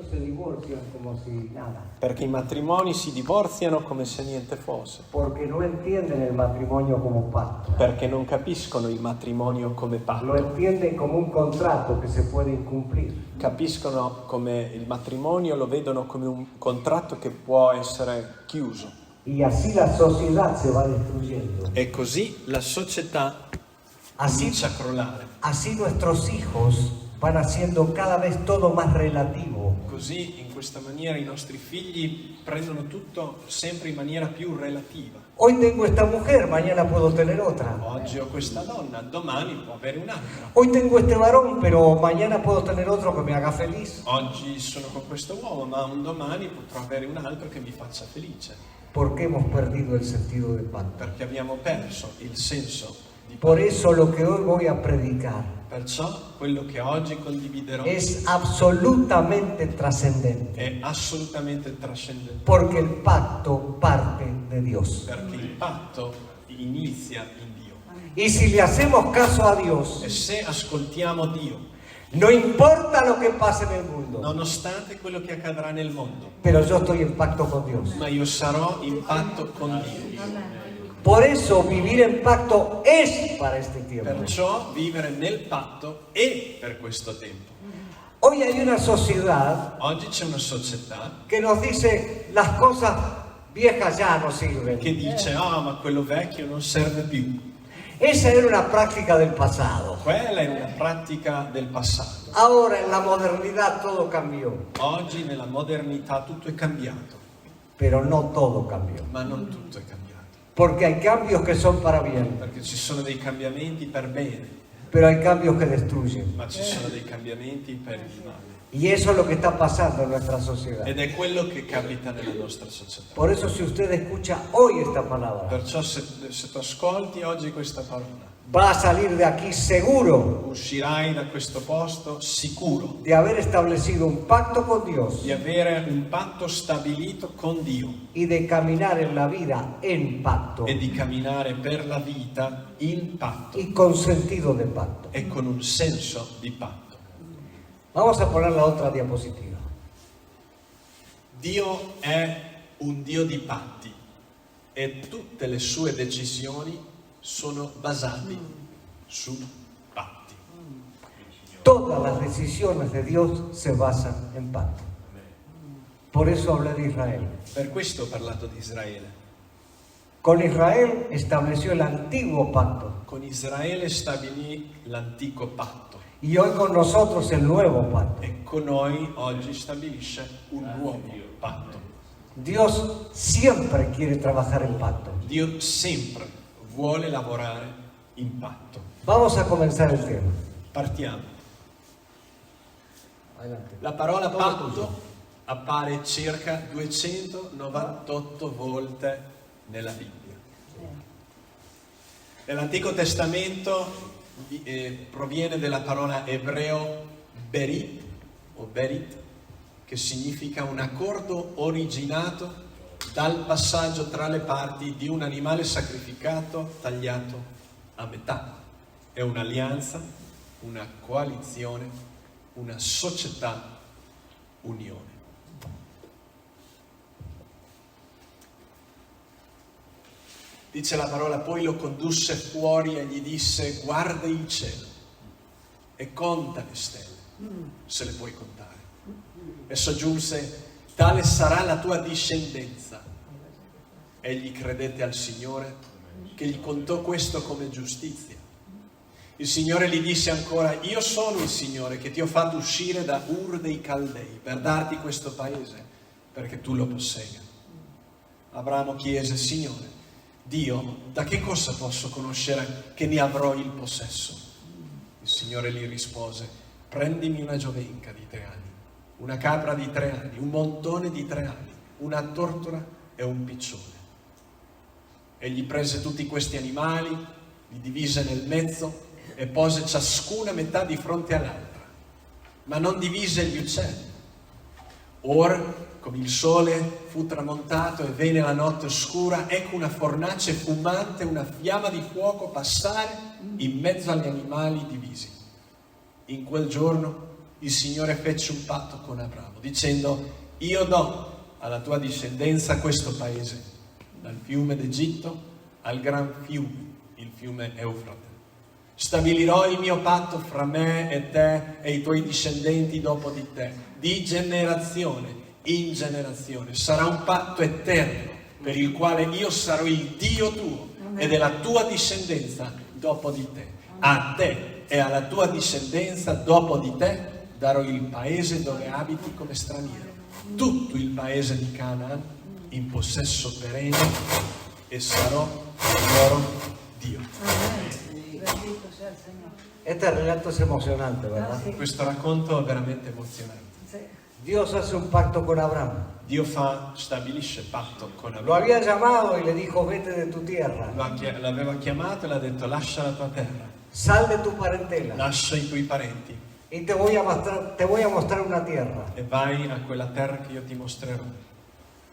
Se divorcian como si nada. Perché i matrimoni si divorziano come se niente fosse. Porque no entienden el matrimonio como pacto. Perché non capiscono il matrimonio come Lo patto. entienden como un contrato que se puede incumplir. Capiscono come il matrimonio, lo vedono come un contratto che può essere chiuso. Y así la sociedad se va destruyendo. E così la società Así, comincia a crollare. así nuestros hijos van haciendo cada vez todo más relativo. Così, in questa maniera, i nostri figli prendono tutto sempre in maniera più relativa. Hoy tengo esta mujer, mañana puedo tener otra. Oggi ho questa donna, domani può avere un'altra. Hoy tengo este varón, pero mañana puedo tener otro que me haga feliz. Oggi sono con questo uomo, ma un domani potrò avere un altro che mi faccia felice. Porque hemos perdido el sentido del pacto. Perché abbiamo perso il senso di Por patto. eso lo que hoy voy a predicar Perciò quello che oggi condividerò es absolutamente trascendente. è assolutamente trascendente. Porque el pacto parte de Dios. Perché il patto inizia in Dio. Y si le hacemos caso a E Dios, se ascoltiamo Dio, no importa lo que pase en el mundo, nonostante quello che accadrà nel mondo, pero yo estoy en pacto con Dios. ma io sarò in patto con Dio. Por eso vivir en pacto es para este tiempo. Perciò vivere nel patto è per questo tempo. Hoy hay una sociedad Oggi c'è una società que nos dice las cosas viejas ya no sirven. che dice: ah, ma quello vecchio non serve più. Esa era una práctica del pasado. Quella è una pratica del passato. Ahora en la modernidad todo cambió, Oggi nella modernità tutto è cambiato, pero no todo cambió. ma non tutto è cambiato. Porque hay cambios que son para bien, Perché ci sono dei cambiamenti per bene, pero hay cambios que destruyen. ma ci sono dei cambiamenti per il male. Y eso es lo que está pasando en nuestra sociedad. Ed è quello che capita nella nostra società. Por eso si usted escucha hoy esta palabra, Perciò se tu ascolti oggi questa parola, va a salir de aquí seguro uscirai da questo posto sicuro de haber establecido un pacto con Dios di avere un patto stabilito con Dio y de caminar en la vida en pacto e di camminare per la vita in patto y con sentido de pacto. e con un senso di patto. Vamos a poner la otra diapositiva. Dio è un Dio di patti e tutte le sue decisioni sono basate su patti. Todas las decisiones de Dios se basan en pacto. Por eso hablé de Israel. Per questo ho parlato di Israele. Con Israel estableció el antiguo pacto Con Israele stabilì l'antico patto y hoy con nosotros el nuevo pacto. e con noi oggi stabilisce un nuovo patto. Dios siempre quiere trabajar en pacto. Dio sempre vuole lavorare in patto. Vamos a comenzar el tema. Partiamo. Adelante. La parola Todo patto tuyo. appare circa 298 volte nella Bibbia. Nell'Antico Testamento proviene dalla parola ebreo berit o berit, che significa un accordo originato dal passaggio tra le parti di un animale sacrificato tagliato a metà. È un'alleanza, una coalizione, una società, unione. Dice la parola, poi lo condusse fuori e gli disse: guarda il cielo e conta le stelle, se le puoi contare. E soggiunse: tale sarà la tua discendenza. Egli credette al Signore, che gli contò questo come giustizia. Il Signore gli disse ancora: io sono il Signore che ti ho fatto uscire da Ur dei Caldei per darti questo paese, perché tu lo possegga. Abramo chiese: Signore Dio, da che cosa posso conoscere che ne avrò il possesso? Il Signore gli rispose: prendimi una giovenca di 3 anni, una capra di 3 anni, un montone di 3 anni, una tortora e un piccione. Egli prese tutti questi animali, li divise nel mezzo e pose ciascuna metà di fronte all'altra, ma non divise gli uccelli. Ora, come il sole fu tramontato e venne la notte oscura, ecco una fornace fumante, una fiamma di fuoco passare in mezzo agli animali divisi. In quel giorno il Signore fece un patto con Abramo, dicendo: io do alla tua discendenza questo paese, dal fiume d'Egitto al gran fiume, il fiume Eufrate. Stabilirò il mio patto fra me e te e i tuoi discendenti dopo di te, di generazione in generazione. Sarà un patto eterno per il quale io sarò il Dio tuo e della tua discendenza dopo di te. A te e alla tua discendenza dopo di te darò il paese dove abiti come straniero, tutto il paese di Canaan in possesso perenne, e sarò il loro Dio. Bendito sea el Señor. Este relato es emocionante, ¿verdad? Sí. Questo racconto è veramente emozionante. Sí. Dios hace un pacto con Abraham. Dio stabilisce patto con Lo Abramo. había llamado y le dijo, vete de tu tierra, L'aveva chiamato e le ha detto: lascia la tua terra, sal de tu parentela lascia i tuoi parenti y te voy a mostrar una tierra. e vai a quella terra che io ti mostrerò.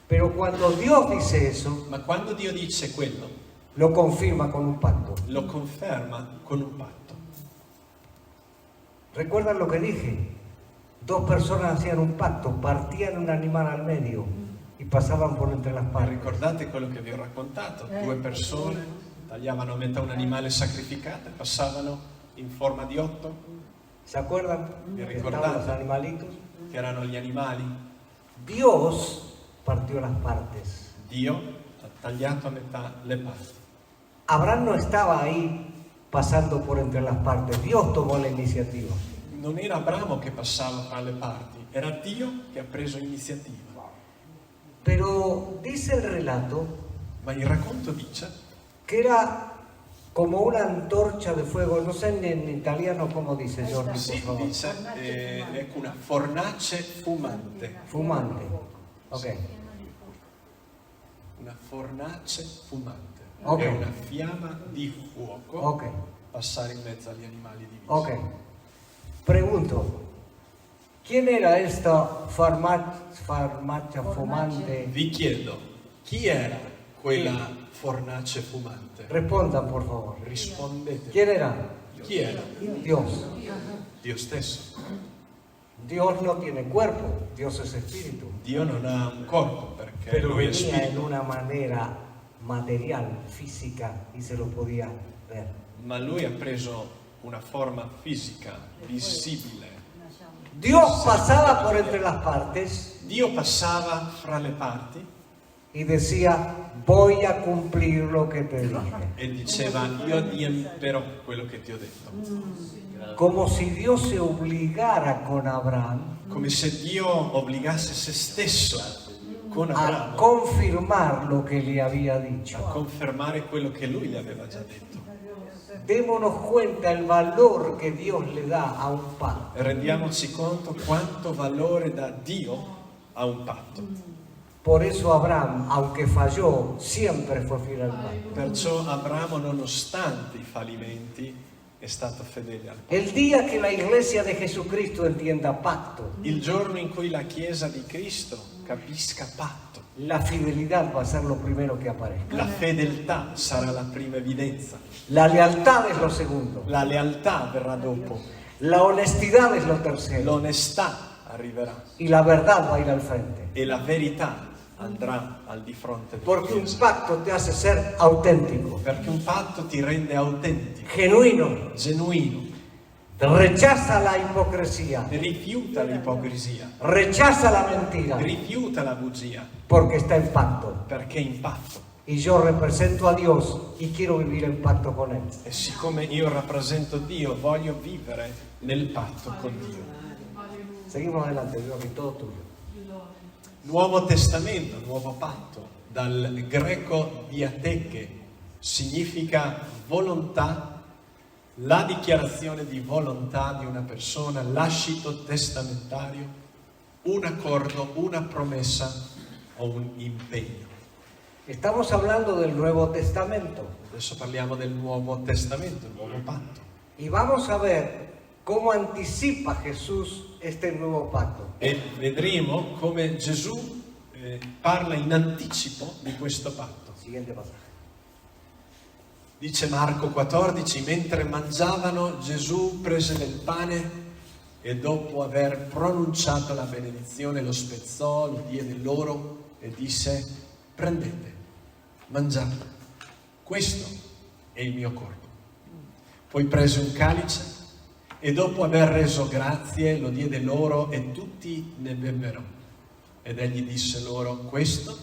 Pero cuando Dios dice eso, Ma quando Dio dice quello, lo confirma con un pacto. lo conferma con un patto. ¿Recuerdan lo que dije? Dos personas hacían un pacto, partían un animal al medio y pasaban por entre las Ma partes. ricordate quello che vi ho raccontato? Due persone tagliavano a metà un animale sacrificato e passavano in forma di 8, ¿Se acuerdan? ¿Me Que estaban recordás? los animalitos. che erano gli animali. Dios partió las partes. Dio ha tagliato a metà le parti. Abraham no estaba ahí pasando por entre las partes. Dios tomó la iniciativa. Non era Abramo che passava fra le parti, era Dio che ha preso iniziativa. Pero dice el relato Ma il racconto dice que era como una antorcha de fuego. No sé en italiano cómo dice, Jordi, por sì, favor. dice ecco, una fornace fumante. Fumante. Ok. Una fornace fumante. Ok. È una fiamma di fuoco Ok. passare in mezzo agli animali divisi. Ok. Pregunto, ¿quién era esta farmacia fumante? Vi chiedo, chi era quella fornace fumante? Respondan, por favor. Rispondete. ¿Quién era? Chi era? Dios. Dio stesso. Dios no tiene cuerpo, Dios es espíritu. Dio non ha un corpo perché Pero lui è venía en spirito, una manera material, física, y se lo podía ver. ma lui ha preso una forma fisica, visibile. Dios pasaba por entre las partes Dio passava fra le parti y decía, voy a cumplir lo que te dije. e diceva: io adempierò quello che ti ho detto. Como si Dios se obligara con Abraham Come se Dio obbligasse se stesso con a Abramo confirmar lo que le había a dicho. confermare quello che lui le aveva già detto. Démonos cuenta el valor que Dios le da a un pacto. Rendiamoci conto quanto valore dà Dio a un patto. Por eso Abraham, aunque falló, siempre fue fiel al pacto. Perciò Abramo, nonostante i fallimenti, è stato fedele al patto. El día que la iglesia de Jesucristo entienda pacto, Il giorno in cui la Chiesa di Cristo capisca patto, la fidelidad va a ser lo primero que aparezca. la fedeltà sarà la prima evidenza, La lealtad es lo segundo. la lealtà verrà dopo, La honestidad es lo tercero. l'onestà arriverà Y la verdad va a ir al frente. e la verità andrà al di fronte della Porque un Chiesa. pacto te hace ser auténtico, Perché un patto ti rende autentico, genuino. genuino, Rechaza la hipocresía. rifiuta l'ipocrisia, Rechaza la mentira. rifiuta la bugia, Porque está en pacto. perché è in patto. Y yo represento a Dios y quiero vivir en pacto con Él. E siccome io rappresento Dio, voglio vivere nel patto con Dio. Seguimos adelante, Dios, y todo tuyo. Nuovo Testamento, nuovo patto, dal greco diateche, significa volontà, la dichiarazione di volontà di una persona, lascito testamentario, un accordo, una promessa o un impegno. Estamos hablando del Nuevo Testamento Adesso parliamo del Nuovo Testamento, il nuovo patto. y vamos a ver cómo anticipa Jesús este nuevo pacto. E vedremo come Gesù parla in anticipo di questo patto. Siguiente pasaje. Dice Marco 14, mentre mangiavano Gesù prese del pane e dopo aver pronunciato la benedizione lo spezzò, lo diede loro e disse: prendete, mangiate, questo è il mio corpo. Poi prese un calice e dopo aver reso grazie lo diede loro e tutti ne bebbero. Ed egli disse loro: questo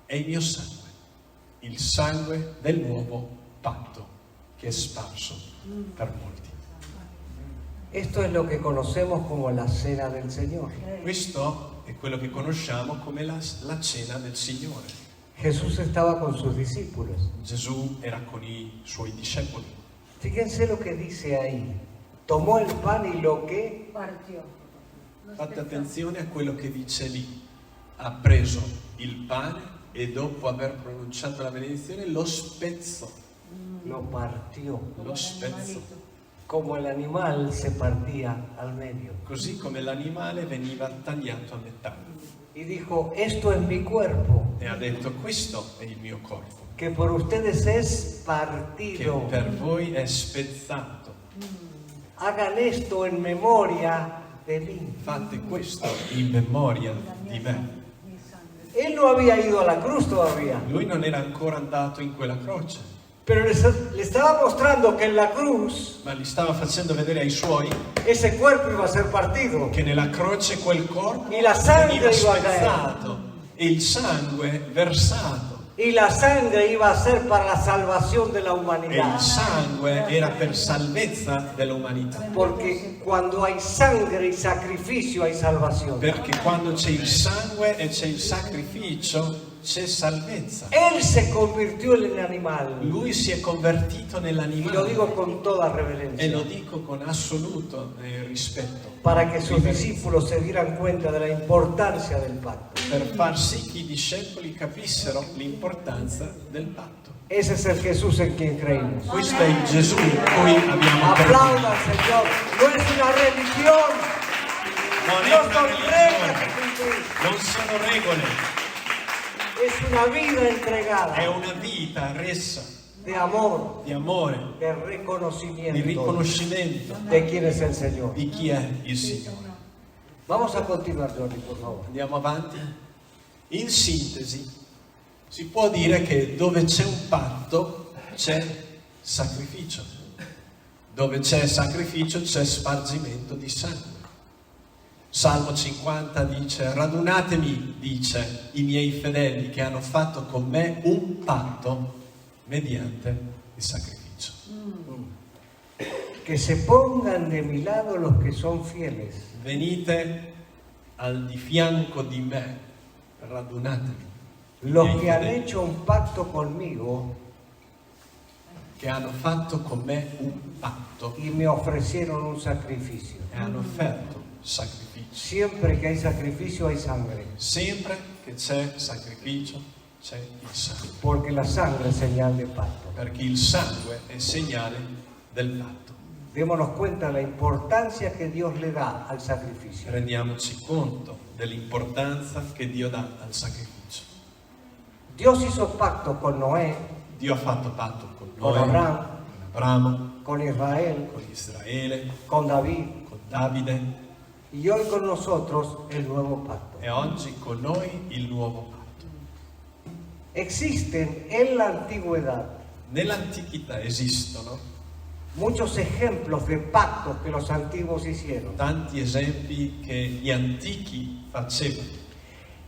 è il mio sangue, il sangue del nuovo patto che è sparso per molti. Esto es lo que conocemos como la cena del Señor. Questo è quello che conosciamo come la cena del Signore. Jesús estaba con sus discípulos. Gesù era con i suoi discepoli. Fíjense lo que dice ahí. Tomó el pan y lo que Partió. Lo Fate spezzò. attenzione a quello che dice lì. Ha preso il pane e dopo aver pronunciato la benedizione lo spezzò. lo partió, Lo spezzò. L'animalito. como el animal se partía al medio. Così come l'animale veniva tagliato a metà. Y dijo, esto es mi cuerpo, E ha detto: questo è il mio corpo, que por ustedes es che partido. per voi è spezzato. Hagan esto en memoria de mí. Fate questo in memoria La di mia me. il sangue. Él no había ido a la cruz todavía, Lui non era ancora andato in quella croce, pero le estaba mostrando que en la cruz ma gli stava facendo vedere ai suoi ese cuerpo iba a ser partido che nella croce quel corpo y la sangre veniva iba a caer. spezzato e il sangue versato. y la sangre iba a ser para la salvación de la E humanidad. il sangue era per salvezza dell'umanità. Porque cuando hay sangre y sacrificio hay salvación. Perché quando c'è il sangue e c'è il sacrificio, c'è salvezza. Él se convirtió en el animal. Lui si è convertito Y lo nell'animale. digo con toda E lo reverencia. dico con assoluto rispetto, Para que sus discípulos se dieran cuenta de la importancia del pacto. per far sì che i discepoli capissero l'importanza del patto. Ese es el Jesús en quien creemos. Questo è il Gesù in cui abbiamo creduto. Aplauda al Señor. No es una religión. Non è No una son reglas religione, que cumplir. non sono regole, Es una vida entregada è una vita resa de amor, di amore, de di reconocimiento riconoscimento de quién es el Señor. di chi è il Signore. Vamos a continuar, Jordi, por favor. Andiamo avanti. In sintesi, si può dire che dove c'è un patto c'è sacrificio. Dove c'è sacrificio c'è spargimento di sangue. Salmo 50 dice: radunatemi, dice, i miei fedeli che hanno fatto con me un patto mediante il sacrificio. Que se pongan de mi lado los que son fieles. Venite al di fianco di me, radunatemi. i Los miei que han fedeli hecho un pacto conmigo che hanno fatto con me un patto y me ofrecieron un sacrificio. e hanno offerto sacrificio. Siempre que hay sacrificio hay sangre, Sempre che c'è sacrificio c'è il sangue, porque la sangre es señal de pacto. perché il sangue è segnale del patto. Démonos cuenta de la importancia que Dios le da al sacrificio. Rendiamoci conto dell'importanza che Dio dà al sacrificio. Dios hizo pacto con Noé, Dio ha fatto patto con con Noè, Abraham, con Abramo, con Israel, con Israele, con David con Davide y hoy con nosotros el nuevo pacto. e oggi con noi il nuovo patto. Existen en la antigüedad Nell'antichità esistono muchos ejemplos de pactos que los antiguos hicieron. tanti esempi che gli antichi facevano.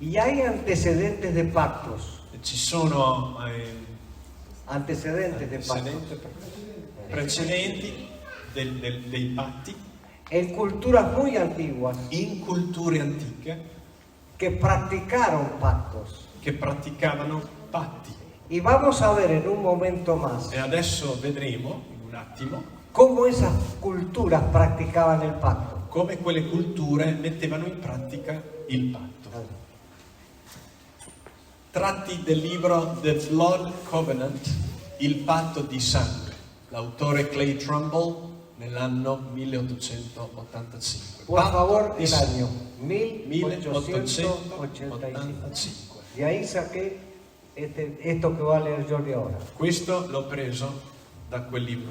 Y hay antecedentes de pactos. Ci sono Antecedentes de pactos. precedenti dei patti En culturas muy antiguas in culture antiche que practicaron pactos. che praticavano patti. Y vamos a ver en un momento más E adesso vedremo in un attimo cómo esas culturas practicaban el pacto. come quelle culture mettevano in pratica il patto. Tratti del libro The Blood Covenant, il patto di sangue, l'autore Clay Trumbull nell'anno 1885. Por favor, Patto di el sangue, año 1885. 1885. Y ahí saqué esto que va a leer Jordi ahora. Questo l'ho preso da quel libro.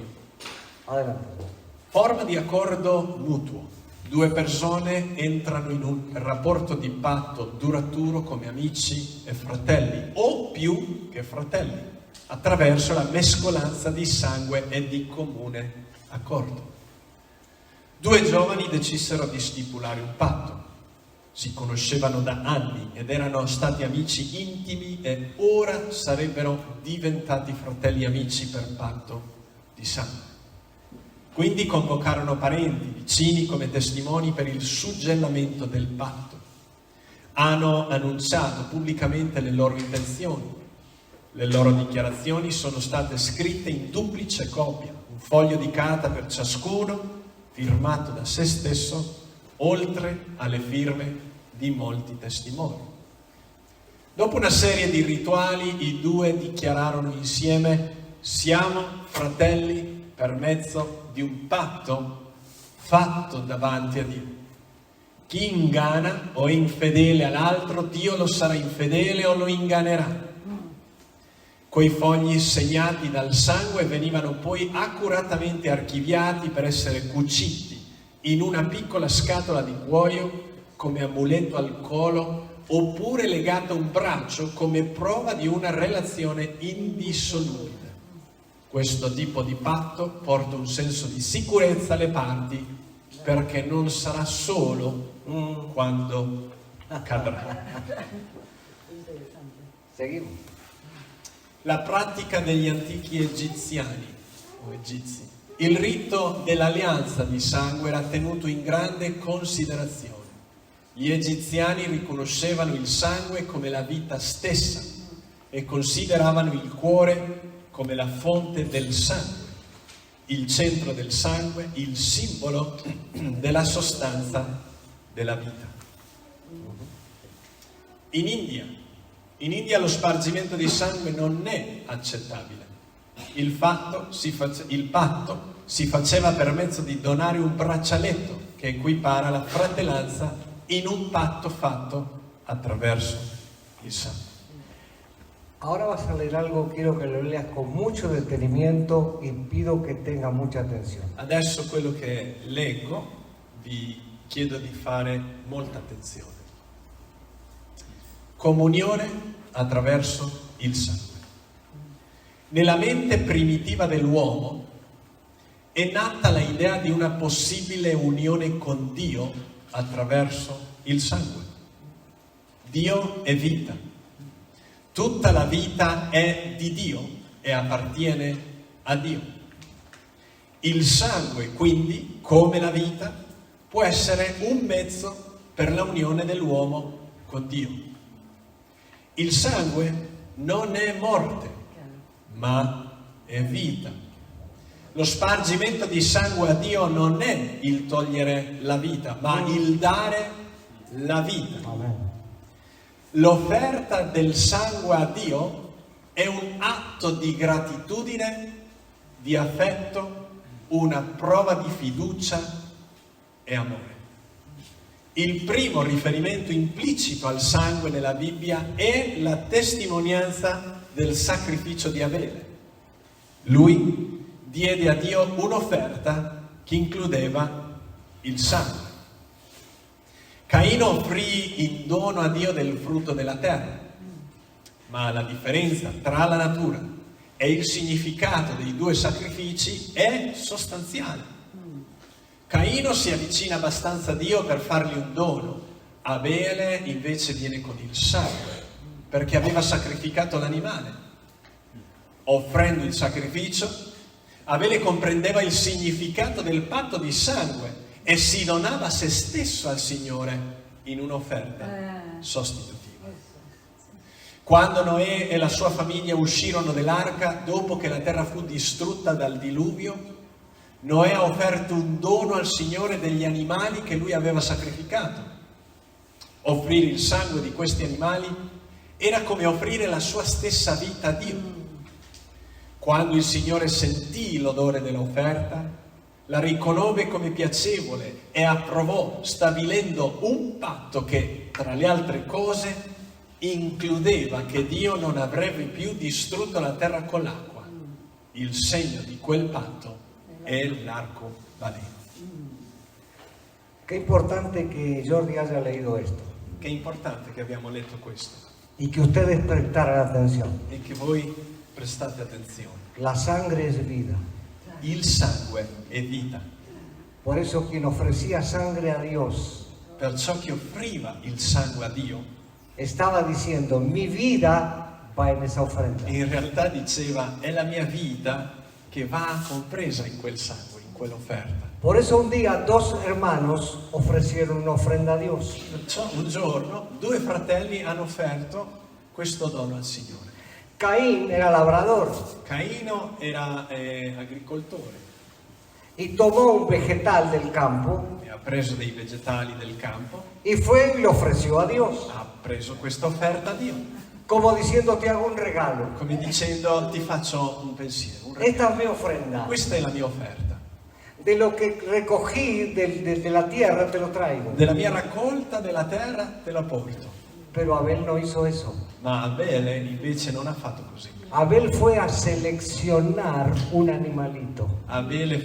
Adelante. Forma di accordo mutuo. Due persone entrano in un rapporto di patto duraturo come amici e fratelli, o più che fratelli, attraverso la mescolanza di sangue e di comune accordo. Due giovani decisero di stipulare un patto. Si conoscevano da anni ed erano stati amici intimi e ora sarebbero diventati fratelli amici per patto di sangue. Quindi convocarono parenti, vicini come testimoni per il suggellamento del patto. Hanno annunciato pubblicamente le loro intenzioni. Le loro dichiarazioni sono state scritte in duplice copia, un foglio di carta per ciascuno, firmato da se stesso, oltre alle firme di molti testimoni. Dopo una serie di rituali, i due dichiararono insieme: siamo fratelli per mezzo di un patto fatto davanti a Dio. Chi inganna o è infedele all'altro, Dio lo sarà infedele o lo ingannerà. Quei fogli segnati dal sangue venivano poi accuratamente archiviati per essere cuciti in una piccola scatola di cuoio come amuleto al collo, oppure legato a un braccio come prova di una relazione indissolubile. Questo tipo di patto porta un senso di sicurezza alle parti, perché non sarà solo quando cadrà. Seguimos. La pratica degli antichi egiziani o egizi. Il rito dell'alleanza di sangue era tenuto in grande considerazione. Gli egiziani riconoscevano il sangue come la vita stessa e consideravano il cuore come la fonte del sangue, il centro del sangue, il simbolo della sostanza della vita. In India lo spargimento di sangue non è accettabile. Il patto si faceva per mezzo di donare un braccialetto che equipara la fratellanza in un patto fatto attraverso il sangue. Ahora vas a leer algo, quiero que lo leas con mucho detenimiento y pido que tenga mucha atención. Adesso quello che leggo vi chiedo di fare molta attenzione. Comunione attraverso il sangue. Nella mente primitiva dell'uomo è nata l'idea di una possibile unione con Dio attraverso il sangue. Dio è vita. Tutta la vita è di Dio e appartiene a Dio. Il sangue, quindi, come la vita, può essere un mezzo per la unione dell'uomo con Dio. Il sangue non è morte, ma è vita. Lo spargimento di sangue a Dio non è il togliere la vita, ma il dare la vita. Amén. L'offerta del sangue a Dio è un atto di gratitudine, di affetto, una prova di fiducia e amore. Il primo riferimento implicito al sangue nella Bibbia è la testimonianza del sacrificio di Abele. Lui diede a Dio un'offerta che includeva il sangue. Caino offrì in dono a Dio del frutto della terra, ma la differenza tra la natura e il significato dei due sacrifici è sostanziale. Caino si avvicina abbastanza a Dio per fargli un dono, Abele invece viene con il sangue, perché aveva sacrificato l'animale. Offrendo il sacrificio, Abele comprendeva il significato del patto di sangue e si donava se stesso al Signore in un'offerta sostitutiva. Quando Noè e la sua famiglia uscirono dell'arca, dopo che la terra fu distrutta dal diluvio, Noè ha offerto un dono al Signore degli animali che lui aveva sacrificato. Offrire il sangue di questi animali era come offrire la sua stessa vita a Dio. Quando il Signore sentì l'odore dell'offerta, la riconobbe come piacevole e approvò, stabilendo un patto che, tra le altre cose, includeva che Dio non avrebbe più distrutto la terra con l'acqua. Il segno di quel patto è l'arcobaleno. Qué importante que Jordi haya leído esto Che è importante che abbiamo letto questo y que ustedes prestaran atención. e che voi prestate attenzione. La sangre es vida. Il sangue è vita. Por eso quien ofrecía sangre a Dios Perciò chi offriva il sangue a Dio estaba diciendo, mi vida va en esa ofrenda. in realtà diceva è la mia vita che va compresa in quel sangue, in quell'offerta. Por eso un día dos hermanos ofrecieron una ofrenda a Dios. Perciò un giorno 2 fratelli hanno offerto questo dono al Signore. Caín era labrador Caino era agricoltore y tomó un vegetal del campo e ha preso dei vegetali del campo, y fue y lo ofreció a Dios, ha preso questa offerta a Dio, como diciendo, te hago un regalo. come dicendo ti faccio un pensiero, un regalo. Esta es mi ofrenda. Questa è la mia offerta. De lo que recogí de la tierra te lo traigo. Della mia raccolta della terra te la porto. Pero Abel no hizo eso. Ma Abele invece non ha fatto così. Abel fue a seleccionar un animalito. Abele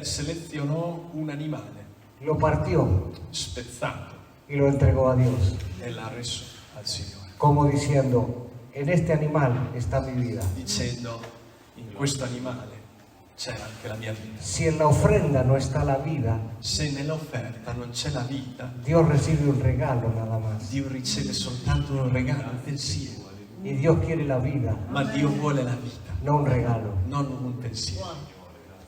selezionò un animale Lo partió spezzato y lo entregó a Dios. e l'ha reso al Signore, Como diciendo, en este animal está mi vida. dicendo in questo animale c'è anche la mia vita. Si en la ofrenda no está la vida, Se nell'offerta non c'è la vita, Dios recibe un regalo nada más. Dio riceve soltanto un regalo, un pensiero. Y Dios quiere la vida, Ma Dio vuole la vita, no un regalo. non un pensiero.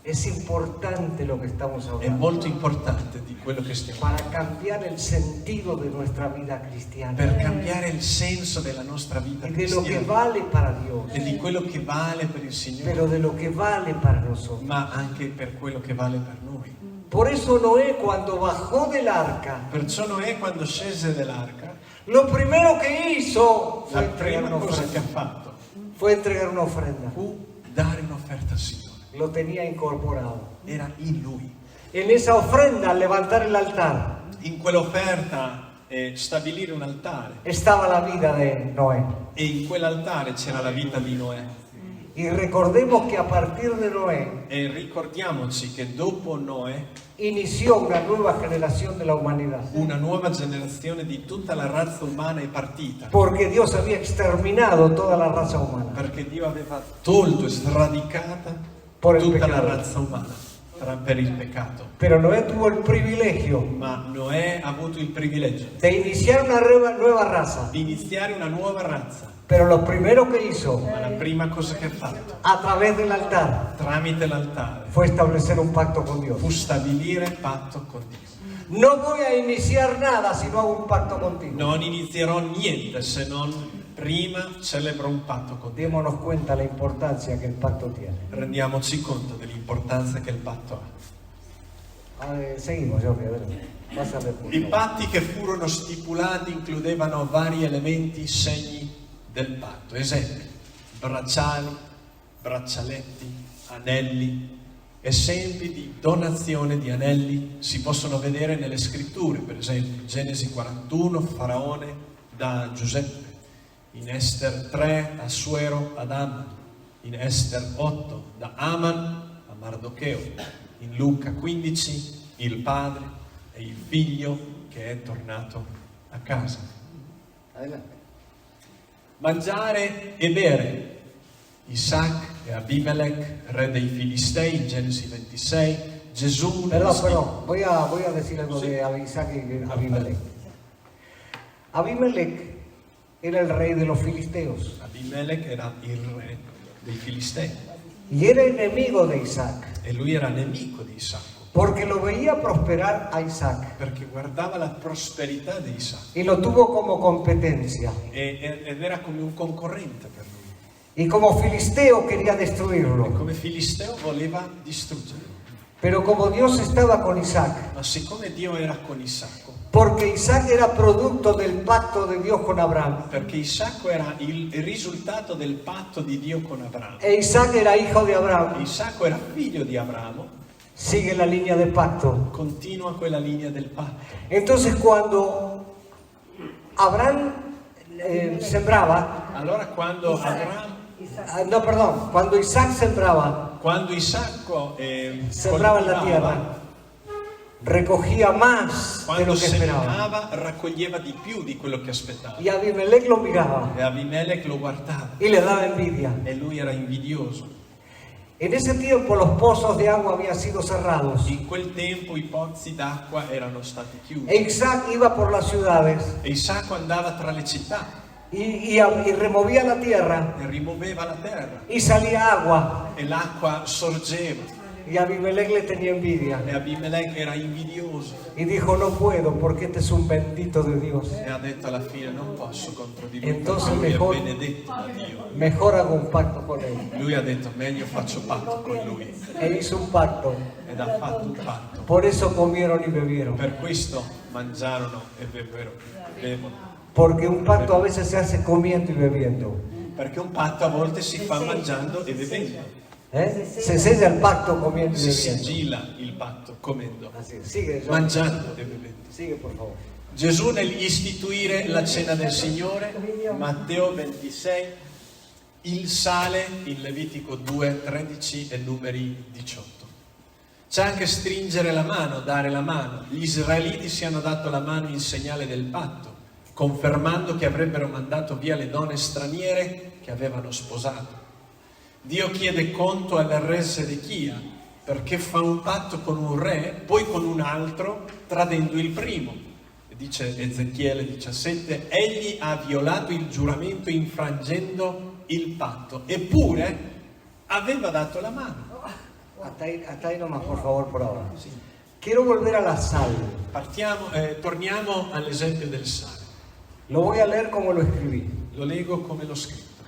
Es importante lo que estamos È hablando molto importante di quello che stiamo para cambiar el sentido de nuestra vida cristiana per cambiare il senso della nostra vita y de lo que cristiana vale para Dios, e di quello che vale per il Signore, pero de lo que vale para nosotros. ma anche per quello che vale per noi. Por eso Noé, cuando bajó del arca, Perciò Noè, quando scese dell'arca, lo primero que hizo la fue entregar prima una cosa che ha ofrenda. fatto Fue entregar una ofrenda. fu dare un'offerta al Signore. Lo tenía incorporado. Era in Lui. En esa ofrenda, al levantar el altar, In quell'offerta stabilire un altare, estaba la vida de Noé. e in quell'altare c'era la vita di Noè. Y recordemos que a partir de Noé E ricordiamoci che dopo Noè inició una nueva generación de la humanidad. una nuova generazione di tutta la razza umana è partita, Porque Dios había exterminado toda la raza humana. perché Dio aveva tolto e sradicata Por el tutta la pecado. razza umana per il peccato. Pero Noé tuvo el privilegio Ma Noè ha avuto il privilegio de iniciar una nueva raza. di iniziare una nuova razza. Pero lo primero que hizo Ma la prima cosa che ha fatto, a través del altar tramite l'altare, fue establecer un pacto con Dios. fu stabilire patto con Dio. No voy a iniciar nada si no hago un pacto contigo. Non inizierò niente se non prima celebro un patto con Dio. Démonos cuenta la importancia que el pacto tiene. Rendiamoci conto dell'importanza che il patto ha. Seguimos, Jordi, a ver. Vas a ver. por I favor. patti che furono stipulati includevano vari elementi, segni del patto. Esempio, bracciali, braccialetti, anelli. Esempi di donazione di anelli si possono vedere nelle scritture, per esempio Genesi 41, Faraone da Giuseppe, in Ester 3, Assuero ad Aman, in Ester 8, da Aman a Mardocheo, in Luca 15, il padre e il figlio che è tornato a casa. Adelante. Mangiare e bere. Isaac e Abimelech, re dei Filistei, in Genesi 26, Gesù... Perdón, voy a decir algo Sí. de Isaac y Abimelech. Abimelech era el rey de los filisteos Abimelech era il re dei Filistei y era enemigo de Isaac e lui era nemico di Isacco porque lo veía prosperar a Isaac perché guardava la prosperità di Isacco y lo tuvo como competencia. ed era come un concorrente per lui. Y como filisteo quería E destruirlo. come Filisteo voleva distruggerlo. Pero como Dios estaba con Isaac, Ma siccome Dio era con Isacco, porque Isaac era producto del pacto de Dios con Abraham, perché Isacco era il risultato del patto di Dio con Abramo. e Isaac era hijo de Abraham, Isacco era figlio di Abramo, sigue la línea de pacto. continua quella linea del patto. Entonces cuando Abraham sembraba, Allora quando cuando Isaac sembraba, Isacco sembrava la coltivava, tierra, recogía más de Quando lo que esperaba. seminava raccoglieva di più di quello che aspettava. Y Abimelech lo miraba E Abimelech lo guardava y le daba envidia. e lui era invidioso. En ese tiempo los pozos de agua habían sido cerrados. In quel tempo i pozzi d'acqua erano stati chiusi E Isaac iba por las ciudades e Isacco andava tra le città y removía la tierra e rimuoveva la terra y salía agua. e l'acqua sorgeva Y Abimelech le tenía envidia e Abimelech era invidioso y dijo, no puedo porque este es un bendito de Dios. e ha detto alla fine non posso contro di lui Entonces perché lui mejor- è benedetto da Dio. Mejor hago un pacto con él. Lui ha detto meglio faccio patto con lui E hizo un pacto. ed ha fatto un patto. Por eso comieron y bebieron. Per questo mangiarono e bevono. Porque un pacto a veces se hace comiendo y bebiendo. Perché un patto a volte si fa mangiando e bevendo. Se sella el pacto comiendo y Si bebiendo. sigilla il patto comendo, Así, sigue, John. mangiando e bevendo. Sigue, por favor. Gesù nell'istituire la cena del Signore, Matteo 26, il sale in Levitico 2, 13 e numeri 18. C'è anche stringere la mano, dare la mano. Gli israeliti si hanno dato la mano in segnale del patto, confermando che avrebbero mandato via le donne straniere che avevano sposato. Dio chiede conto al re Sedechia perché fa un patto con un re, poi con un altro, tradendo il primo. E dice Ezechiele 17, egli ha violato il giuramento infrangendo il patto, eppure aveva dato la mano. Hasta ahí nomás, por favor, por ahora. Quiero volver a la sal. Torniamo all'esempio del sale. Lo voy a leer como lo escribí. Lo leggo come l'ho scritto.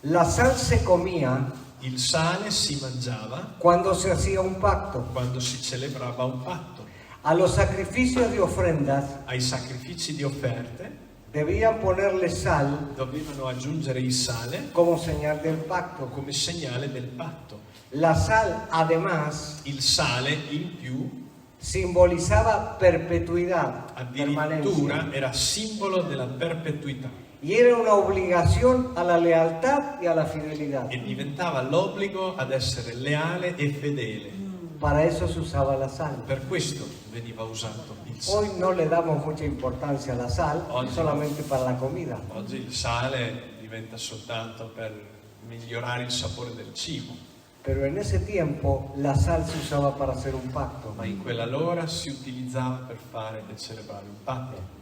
La sal se comía Il sale si mangiava cuando se hacía un pacto. quando si celebrava un patto. A los sacrificios de ofrendas Ai sacrifici di offerte debían ponerle sal dovevano aggiungere il sale como señal del pacto. come segnale del patto. La sal, además, Il sale in più simbolizaba perpetuidad, addirittura permanencia. era simbolo della perpetuità Y era una obligación a la lealtad y a la fidelidad. e diventava l'obbligo ad essere leale e fedele. Para eso se usaba la sal. Per questo veniva usato il sale. Hoy no le damos mucha importancia a la sal, Hoy. solamente para la comida. Oggi il sale diventa soltanto per migliorare il sapore del cibo, Pero en ese tiempo la sal se usaba para hacer un pacto. ma in quell'ora si utilizzava per fare e celebrare un patto.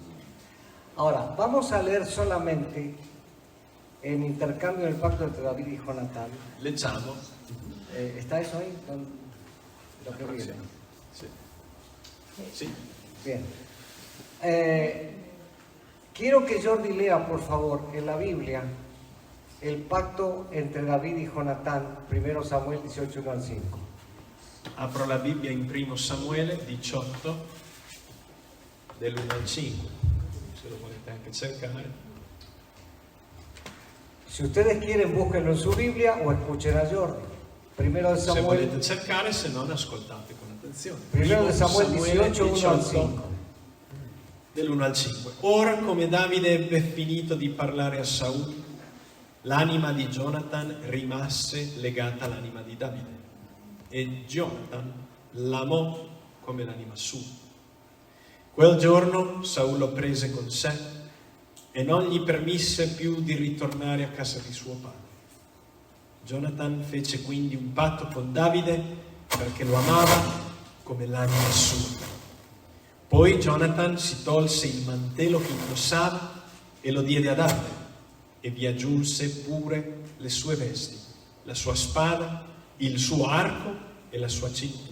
Ahora, vamos a leer solamente en intercambio del pacto entre David y Jonatán. Leggiamo. ¿Está eso ahí? Lo que viene. Sì. Sì. Bien. Quiero que Jordi lea, por favor, en la Biblia, el pacto entre David y Jonatán, 1 Samuel 18, 1 al 5. Apro la Bibbia in 1 Samuele 18, dell'1 al 5, se lo volete anche cercare. Si ustedes quieren, búsquenlo en su Biblia o escuchen a Jordi. 1 Se Samuel, volete cercare, se no ascoltate con attenzione. 1 Samuel 18, 1 al 5. Dell'1 al 5. Ora, come Davide ebbe finito di parlare a Saul, l'anima di Jonathan rimasse legata all'anima di Davide e Jonathan l'amò come l'anima sua. Quel giorno Saul lo prese con sé e non gli permise più di ritornare a casa di suo padre. Jonathan fece quindi un patto con Davide perché lo amava come l'anima sua. Poi Jonathan si tolse il mantello che indossava e lo diede a Davide e vi aggiunse pure le sue vesti, la sua spada, il suo arco e la sua cintura.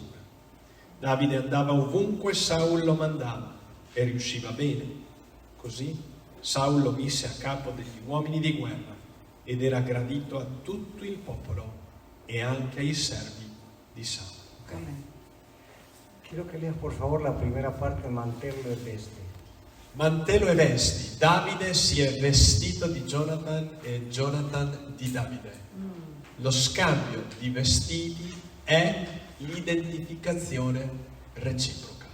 Davide andava ovunque Saul lo mandava e riusciva bene. Così Saul lo mise a capo degli uomini di guerra ed era gradito a tutto il popolo e anche ai servi di Saul. Okay. Quiero que leas, por favor, la primera parte, mantello e veste. Mantello e vesti. Davide si è vestito di Jonathan e Jonathan di Davide. Lo scambio di vestiti è l'identificazione reciproca.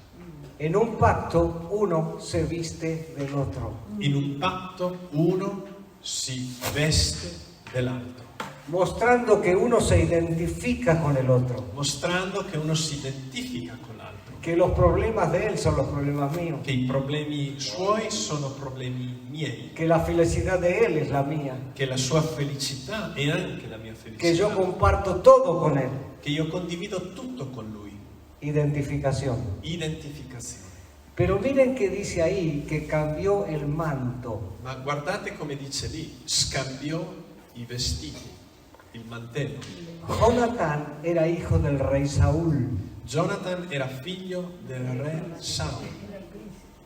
En un pacto uno se viste del otro, In un patto uno si veste dell'altro, mostrando que uno se identifica con el otro, mostrando che uno si identifica con l'altro, que los problemas de él son los problemas míos, che i problemi suoi sono problemi miei, que la felicidad de él es la mía, che la sua felicità è anche la mia que yo felicità, comparto todo con él. che io condivido tutto con lui. Identificación. Identificazione. Pero miren que dice ahí que cambió el manto. Ma guardate come dice lì, scambiò i vestiti, il mantello. Jonatán era hijo del rey Saúl. Jonathan era figlio del re Saul.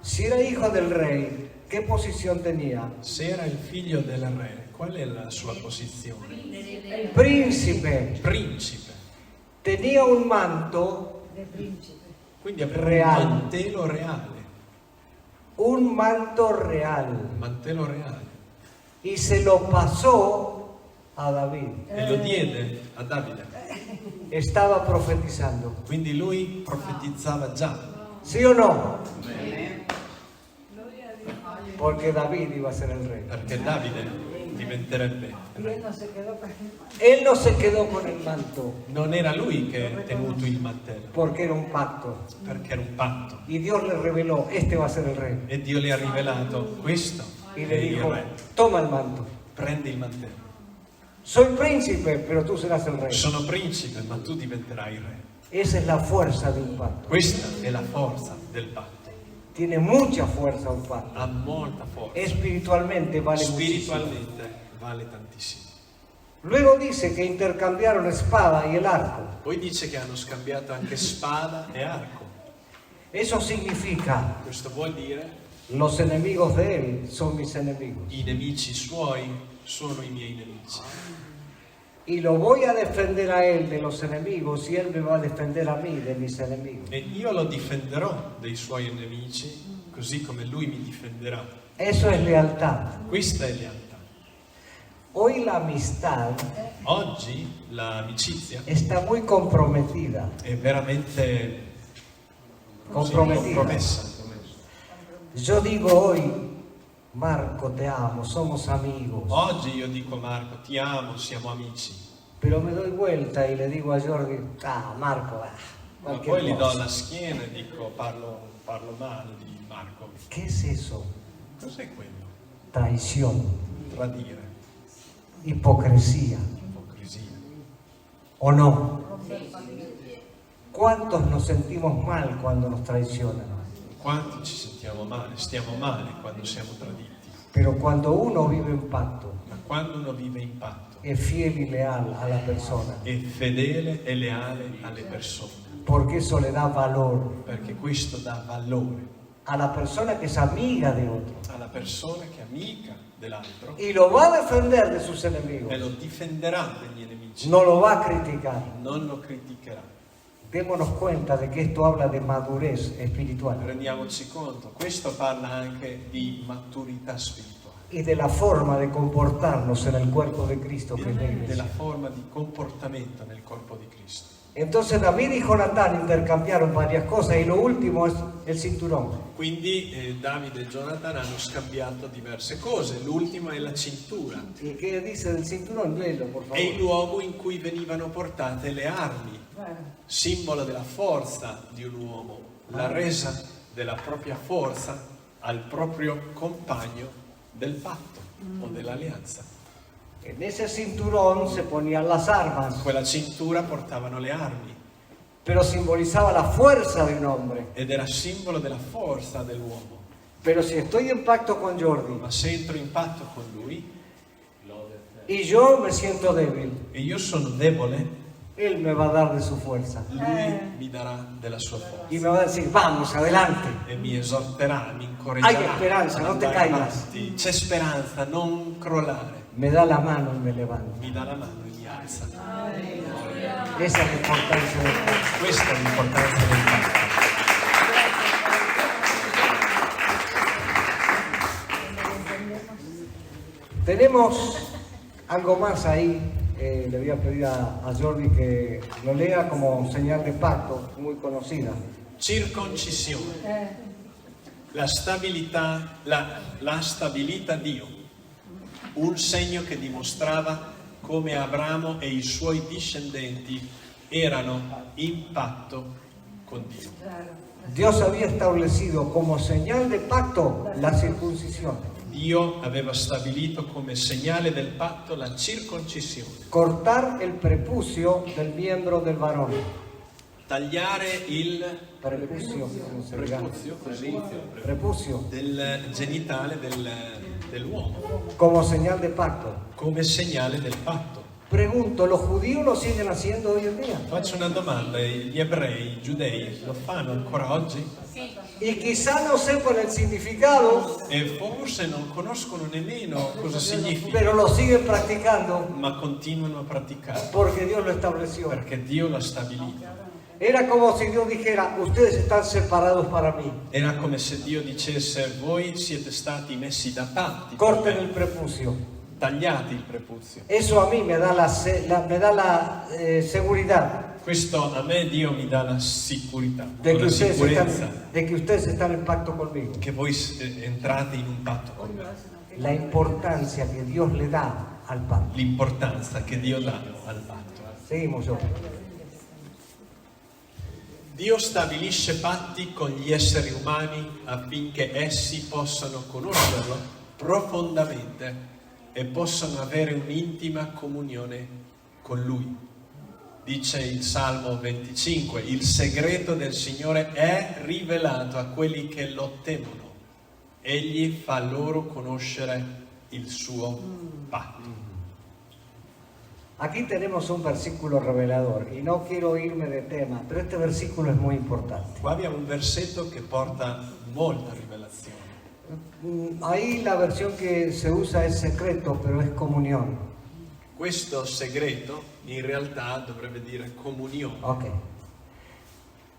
Si era hijo del rey, ¿qué posición tenía? Se era il figlio del re, qual è la sua posizione? Príncipe. Principe. Tenía un manto, De príncipe. Quindi aveva Reale. un mantello reale. un manto real. Un mantello reale. Y se lo pasó a David. E lo diede a Davide. Estaba profetizando. Quindi lui profetizzava già. ¿Sí o no? Porque David iba a ser el rey. Perché Davide diventerebbe Y re. él no se quedó con el mal. Él no se quedó con el manto Non era lui che ha tenuto il mantello, porque era un pacto. perché era un patto. Y Dios le reveló, este va a ser el rey. E Dio le ha rivelato questo Y è le il dijo, re. toma el manto. Prendi il mantello. Soy príncipe, pero tú serás el rey. Sono principe, ma tu diventerai re. Esa es la fuerza de un pacto. Questa è la forza del patto. Tiene mucha fuerza un pacto. Ha molta forza. Espiritualmente vale muchísimo. Spiritualmente vale tantissimo. Luego dice que intercambiaron espada y el arco. Poi dice che hanno scambiato anche spada e arco. Eso significa, Questo vuol dire los enemigos de él son mis enemigos. i nemici suoi sono i miei nemici. Y lo voy a defender a él de los enemigos y él me va a defender a mí de mis enemigos. E io lo difenderò dei suoi nemici, così come lui mi difenderà. Eso es lealtad. Questa è lealtà. Hoy la amistad Oggi l'amicizia está muy comprometida. è veramente Comprometida. compromessa. Yo digo hoy, Marco, te amo, somos amigos. Oggi io dico a Marco, ti amo, siamo amici. Pero me doy vuelta y le digo a Jordi, Marco, Ma cualquier poi gli do cosa. la schiena e dico, parlo male di Marco. ¿Qué es eso? Cos'è quello? Traición, Tradire, hipocresía, ipocrisia. ¿o no? ¿Cuántos nos sentimos mal cuando nos traicionan? Quanti ci sentiamo male, stiamo male quando siamo traditi. Pero cuando uno vive en pacto, Ma quando uno vive in patto, es fiel y leal a la persona, è fedele e leale alle persone, porque eso le da valor perché questo dà valore a la persona que es amiga de otro alla persona che è amica dell'altro y lo va a defender de sus e enemigos, lo difenderà dagli nemici, no lo va a criticar. non lo criticherà. Démonos cuenta de que esto habla de madurez espiritual Rendiamoci conto, questo parla anche di maturità spirituale, y de la forma de comportarnos en el cuerpo de Cristo, que es la della iglesia. forma di comportamento nel corpo di Cristo. Entonces David y Jonatán intercambiaron varias cosas y lo último es el cinturón. Quindi Davide e Jonathan hanno scambiato diverse cose, l'ultima è la cintura, ¿Y qué dice del cinturón? Léelo, por è il favor. luogo in cui venivano portate le armi, Claro. simbolo della forza di un uomo, la resa della propria forza al proprio compagno del patto o dell'alleanza. En ese cinturón se ponían las armas, Quella cintura portavano le armi pero simbolizaba la fuerza de un hombre. ed era simbolo della forza dell'uomo. Pero si estoy en pacto con Jordi Ma se entro in patto con lui y yo me siento débil, e io sono debole, él me va a dar de su fuerza lui mi darà della sua forza y me va a decir, vamos, adelante. e mi esorterà, mi incoraggerà. Hai speranza, ad non te andare caigas. avanti. C'è speranza, non crollare. Me da la mano y me levanta. Mi dà la mano e mi alza. Esa es la importancia del pacto. Questa è l'importanza del patto. Tenemos algo más ahí, le voy a pedir a Jordi que lo lea como señal de pacto, muy conocida. Circoncisione. La stabilità, la stabilità Dio, un segno che dimostrava come Abramo e i suoi discendenti erano in patto con Dio. Claro. Dios había establecido como señal de pacto la circuncisión. Dio aveva stabilito come segnale del patto la circoncisione, Cortar el prepucio del miembro del varón. tagliare il Prepucio, ¿cómo se llama? Prepucio. del genitale dell'uomo, Como señal de pacto. come segnale del patto. Pregunto, ¿los judíos lo siguen haciendo hoy en día? Faccio una domanda, gli ebrei, i giudei lo fanno ancora oggi? Y quizá no sepan el significado, E forse non conoscono nemmeno cosa significa, pero lo siguen practicando ma continuano a praticare, porque Dios lo estableció. perché Dio l'ha stabilito. Era como si Dios dijera, ustedes están separados para mí. Era come se Dio dicesse, voi siete stati messi da parte, Corten el prepucio. tagliate il prepuzio. Eso a mí me da la seguridad Questo a me Dio mi dà la sicurezza, de que, la sicurezza ustedes están en pacto conmigo. che voi entrate in un patto con me. La importancia que Dios le da al pacto. L'importanza che Dio dà al patto. Seguimos yo. Dio stabilisce patti con gli esseri umani affinché essi possano conoscerlo profondamente e possano avere un'intima comunione con Lui. Dice il Salmo 25, il segreto del Signore è rivelato a quelli che lo temono. Egli fa loro conoscere il suo patto. Aquí tenemos un versículo revelador y no quiero irme de tema, pero este versículo es muy importante. Qua abbiamo un versetto che porta molta rivelazione. Ahí la versión que se usa es secreto, pero es comunión. Questo segreto in realtà dovrebbe dire comunione. Ok.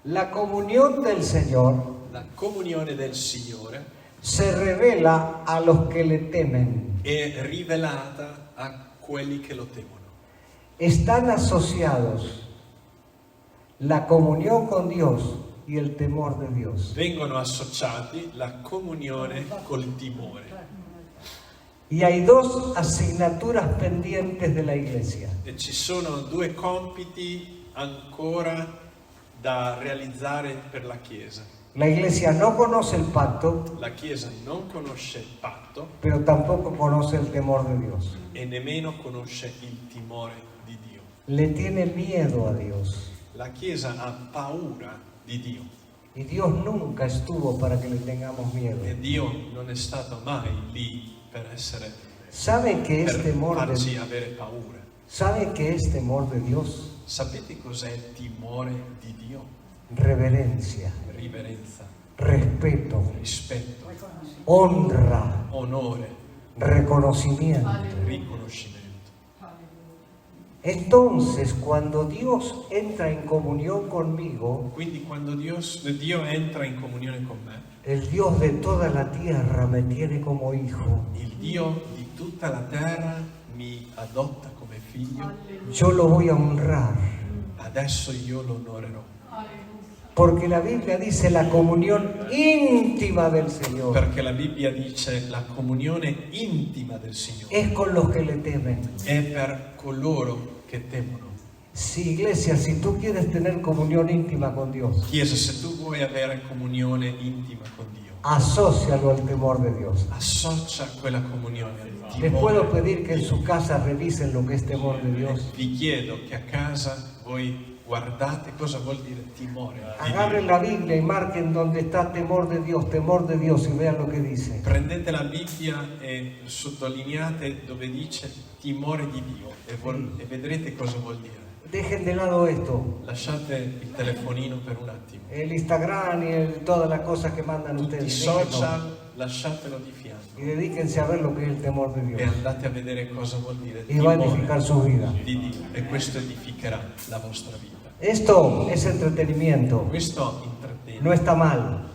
La comunión del Señor La comunione del Signore se revela a los que le temen. è rivelata a quelli che lo temono. Están asociados la comunión con Dios y el temor de Dios. Vengono associati la comunione col timore. Y hay dos asignaturas pendientes de la iglesia. E ci sono due compiti ancora da realizzare per la Chiesa. La iglesia no conoce el pacto, La Chiesa non conosce il patto pero tampoco conoce el temor de Dios. e nemmeno conosce il timore di Dio. Le tiene miedo a Dios. La Chiesa ha paura di Dio Y Dios nunca estuvo para que le tengamos miedo. e Dio non è stato mai lì per ¿Saben qué es temor farci de, avere paura. ¿saben qué es temor de Dios? Sapete cos'è il timore di Dio? Reverencia, Riverenza, respeto, rispetto, honra, onore, reconocimiento. riconoscimento. Entonces, cuando Dios entra en comunión conmigo, Quindi quando Dio entra in comunione con me, el Dios de toda la tierra me tiene como hijo. il Dio di tutta la terra mi adotta come figlio, Yo lo voy a honrar, adesso io lo onorerò. porque la Biblia dice la comunión íntima del Señor Perché la Bibbia dice la comunione intima del Signore es con los que le temen. è per coloro che temono. Sí, iglesia, si tú quieres tener comunión íntima con Dios, Chiesa, se tu vuoi avere comunione intima con Dio, asócialo al temor de Dios. associa quella comunione al Les puedo timore. pedir que en su casa revisen lo que es temor de Dios. Vi chiedo che a casa voi guardate cosa vuol dire timore di Agarren Dio. la Biblia y marquen donde está temor de Dios y vean lo que dice. Prendete la Bibbia e sottolineate dove dice timore di Dio e vedrete cosa vuol dire. Dejen de lado esto, Lasciate il telefonino per un attimo. el Instagram y todas las cosas que mandan Tutti i ustedes. déjenlo. social lasciatelo di fianco Y dedíquense a ver lo que es el temor de e Dios. andate a vedere cosa vuol dire Y va a timore edificar su vida. di Dio, e questo edificherà la vostra vita. Esto es entretenimiento, Questo intrattiene, no está mal,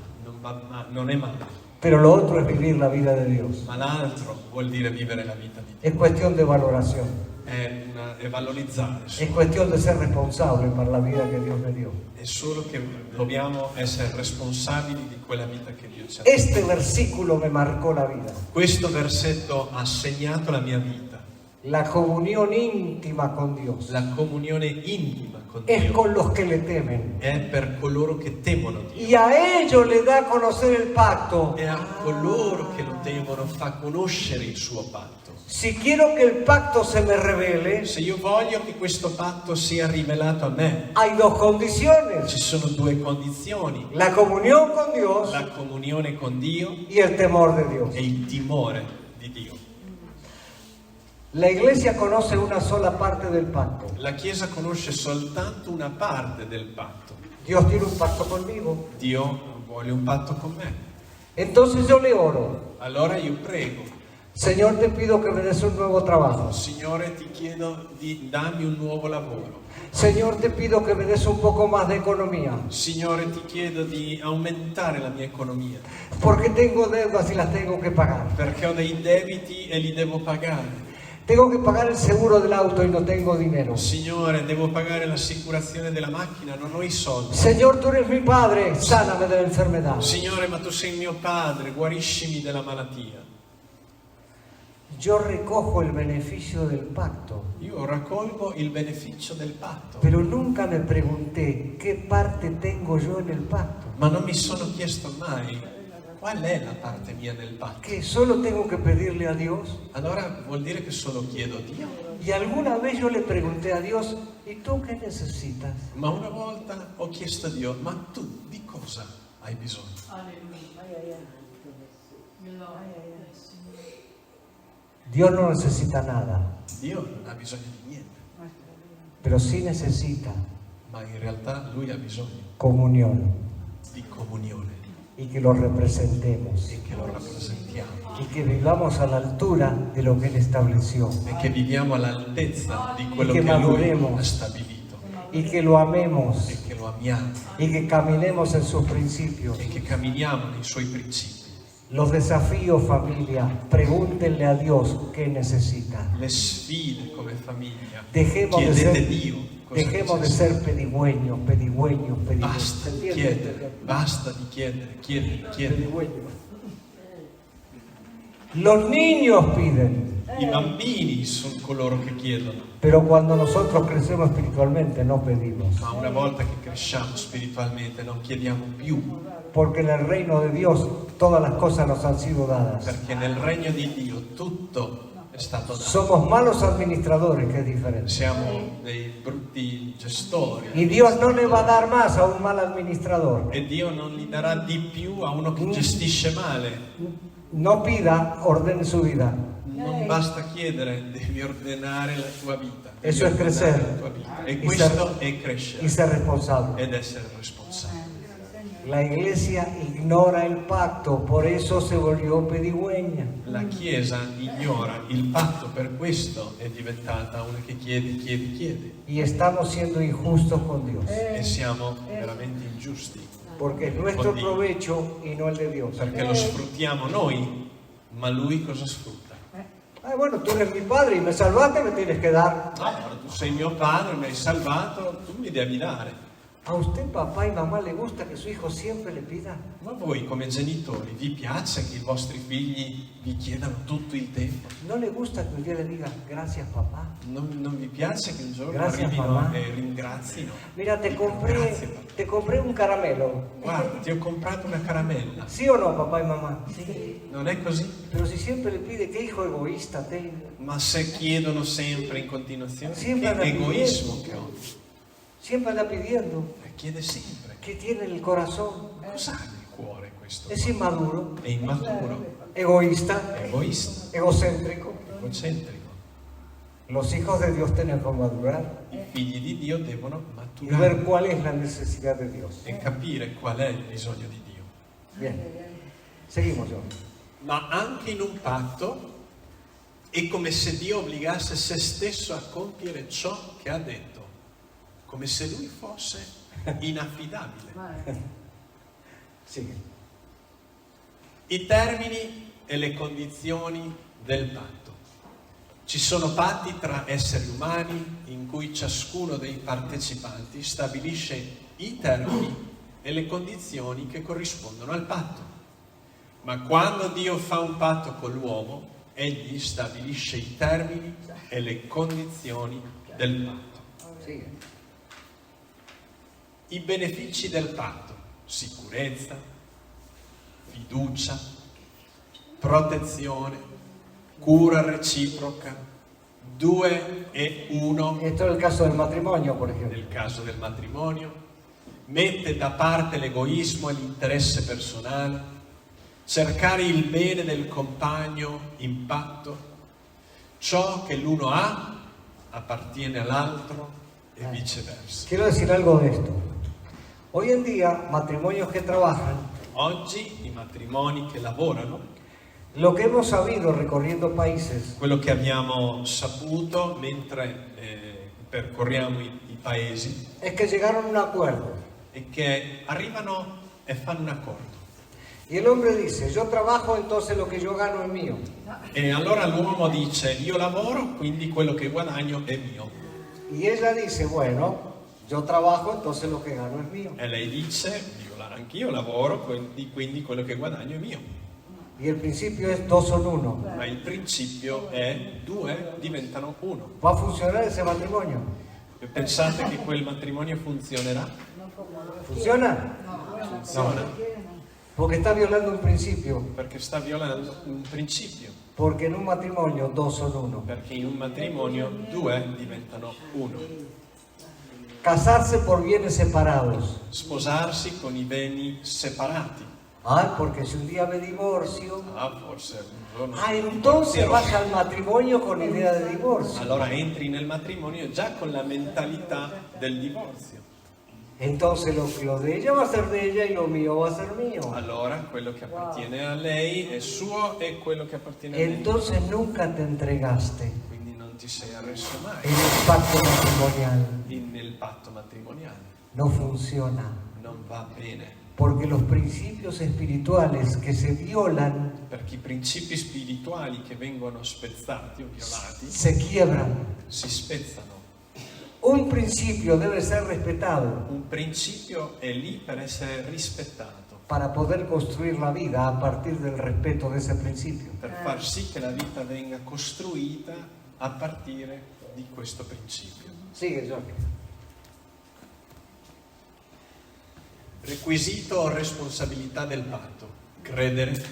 non è male, pero lo otro es vivir la vida de Dios. ma l'altro vuol dire vivere la vita di Dio. Es cuestión de valoración, È valorizzare, es cuestión de ser responsable para la vida que Dios me dio. è solo che dobbiamo essere responsabili di quella vita che Dio ci ha dato. Este versículo me marcó la vida. Questo versetto ha segnato la mia vita, La comunión íntima con Dios. la comunione intima con con es Dio con los que le temen. è per coloro che temono Dio. Y a ellos le da a conocer el pacto. E a coloro che lo temono fa conoscere il suo patto. Si quiero que el pacto se me revele, Se io voglio che questo patto sia rivelato a me, hay dos condiciones: ci sono due condizioni: la comunión con Dios la comunione con Dio y el temor de Dios. e il timore di Dio. La iglesia conoce una sola parte del pacto. La Chiesa conosce soltanto una parte del patto. Dios tiene un pacto conmigo. Dio vuole un patto con me. Entonces yo le oro: Allora io prego, Señor, te pido que me des un nuevo trabajo. Signore, ti chiedo di darmi un nuovo lavoro. Señor, te pido que me des un poco más de economía, Signore, ti chiedo di aumentare la mia economia, porque tengo deudas y las tengo que pagar. perché ho dei debiti e li devo pagare. Tengo que pagar el seguro del auto y no tengo dinero. Signore, devo pagare l'assicurazione della macchina, non ho i soldi. Señor, tú eres mi Padre, sáname de la enfermedad. Signore, ma tu sei mio padre, guariscimi della malattia. Yo recojo el beneficio del pacto, Io raccolgo il beneficio del patto, pero nunca me pregunté qué parte tengo yo en el pacto. ma non mi sono chiesto mai qual è la parte mia nel patto. Que solo tengo que pedirle a Dios. Allora vuol dire che solo chiedo a Dio. Y alguna vez yo le pregunté a Dios: ¿y tú qué necesitas? Ma una volta ho chiesto a Dio, ma tu di cosa hai bisogno? Dios no necesita nada, Dio non ha bisogno di niente, pero sí necesita ma in realtà Lui ha bisogno comunión di comunione y que lo representemos e che lo rappresentiamo y que vivamos a la altura de lo que Él estableció e che viviamo all'altezza di quello che che Lui maduremos. ha stabilito y que lo amemos e che lo amiamo y que caminemos en sus principios. e che camminiamo nei Suoi principi. Los desafíos, familia, pregúntenle a Dios qué necesita. Le sfide come famiglia, Dejemos de chiedete ser, Dio cosa dejemos de necessita. ser pedigüeños. Basta ¿Se di entiende? chiedere, basta di chiedere, chiedere. Pedigüeños. Los niños piden, I bambini sono coloro che chiedono, pero cuando nosotros crecemos espiritualmente no pedimos. ma una volta che cresciamo spiritualmente non chiediamo più, Porque en el reino de Dios todas las cosas nos han sido dadas. perché nel regno di Dio tutto è stato dato. Somos malos administradores, que es diferente. Siamo dei brutti gestori Y Dios no le va a dar más a un mal administrador. e Dio non gli darà di più a uno che gestisce male. No pida, ordene su vida. Non basta chiedere, devi ordinare la tua vita. Devi Eso es ordinare crecer. la tua vita. E Y questo è y crescere ser responsable. ed essere responsabile. La iglesia ignora el pacto, por eso se volvió pedigüeña. La Chiesa ignora il patto, per questo è diventata una che chiede. Y estamos siendo injustos con Dios, E siamo veramente ingiusti, porque es nuestro provecho y no el de Dios. perché lo sfruttiamo noi, ma Lui cosa sfrutta? Bueno, tú eres mi padre y me salvaste, me tienes que dar. Allora, tu sei mio padre, mi hai salvato, tu mi devi dare. ¿A usted, papá y mamá, le gusta que su hijo siempre le pida? Ma voi come genitori vi piace che i vostri figli vi chiedano tutto il tempo? ¿No le gusta que un día le diga gracias, papá? Non vi piace che un giorno Grazie, arrivino mamma. e ringrazino? Mira, te Grazie, papá. compré un caramelo. Guarda, ti ho comprato una caramella. ¿Sí o no, papá y mamá? Non è così? Pero si siempre le pide, qué hijo egoísta tengo. Ma se chiedono sempre in continuazione, Sempre che alla egoismo che ho. Siempre anda pidiendo. Chiede sempre. ¿Qué tiene en el corazón? Cos'ha nel cuore questo? Es inmaduro, È immaturo, egoísta, egoista, egocéntrico. egocentrico. Los hijos de Dios tienen que madurar I figli di Dio devono y maturare ver cuál es la necesidad de Dios. e capire qual è il bisogno di Dio. Bien, seguimos yo. Ma anche in un patto è come se Dio obbligasse se stesso a compiere ciò che ha detto, come se Lui fosse inaffidabile. Sigue. I termini e le condizioni del patto. Ci sono patti tra esseri umani in cui ciascuno dei partecipanti stabilisce i termini e le condizioni che corrispondono al patto. Ma quando Dio fa un patto con l'uomo, Egli stabilisce i termini e le condizioni del patto. Sigue. I benefici del patto: sicurezza, fiducia, protezione, cura reciproca, 2 e 1 Esto es el caso del matrimonio, por ejemplo. nel caso del matrimonio, mette da parte l'egoismo e l'interesse personale, cercare il bene del compagno in patto, ciò che l'uno ha appartiene all'altro e viceversa. Quiero decir algo de esto. Hoy en día, matrimonios que trabajan, Oggi i matrimoni che lavorano, lo que hemos sabido recorriendo países, quello che abbiamo saputo mentre percorriamo i paesi, es que llegaron a un acuerdo. è che arrivano e fanno un accordo. Y el hombre dice, yo trabajo, entonces lo que yo gano es mío. E allora l'uomo dice: io lavoro, quindi quello che guadagno è mio. Y ella dice, bueno, yo trabajo, entonces lo que gano es mío. E lei dice: anch'io lavoro, quindi quello che guadagno è mio. Y el principio es dos son uno. Ma il principio è 2 diventano 1. ¿Va a funcionar ese matrimonio? Pensate che quel matrimonio funzionerà? ¿Funciona? Funziona, Porque está violando un principio. perché sta violando un principio. Porque en un matrimonio dos son uno. Perché in un matrimonio 2 diventano 1. Casarse por bienes separados. Sposarsi con i beni separati. Ay, porque si un día me divorcio, Forse un giorno entonces divorzierò. vas al matrimonio con idea de divorcio. Allora entri nel matrimonio già con la mentalità del divorzio. Entonces lo de ella va a ser de ella y lo mío va a ser mío. Allora quello che appartiene a lei è suo e quello che appartiene a lei. Entonces nunca te entregaste Quindi non ti sei arreso mai en el pacto matrimonial. nel patto matrimoniale. No funciona. Non va bene, Porque los principios espirituales que se violan perché i principi spirituali che vengono spezzati o violati se quiebran. si spezzano. Un principio debe ser respetado Un principio è lì per essere rispettato, para poder construir la vida a partir del respeto de ese principio. per far sì che la vita venga costruita a partire di questo principio. Sigue, Jorge. Requisito o responsabilità del patto: credere,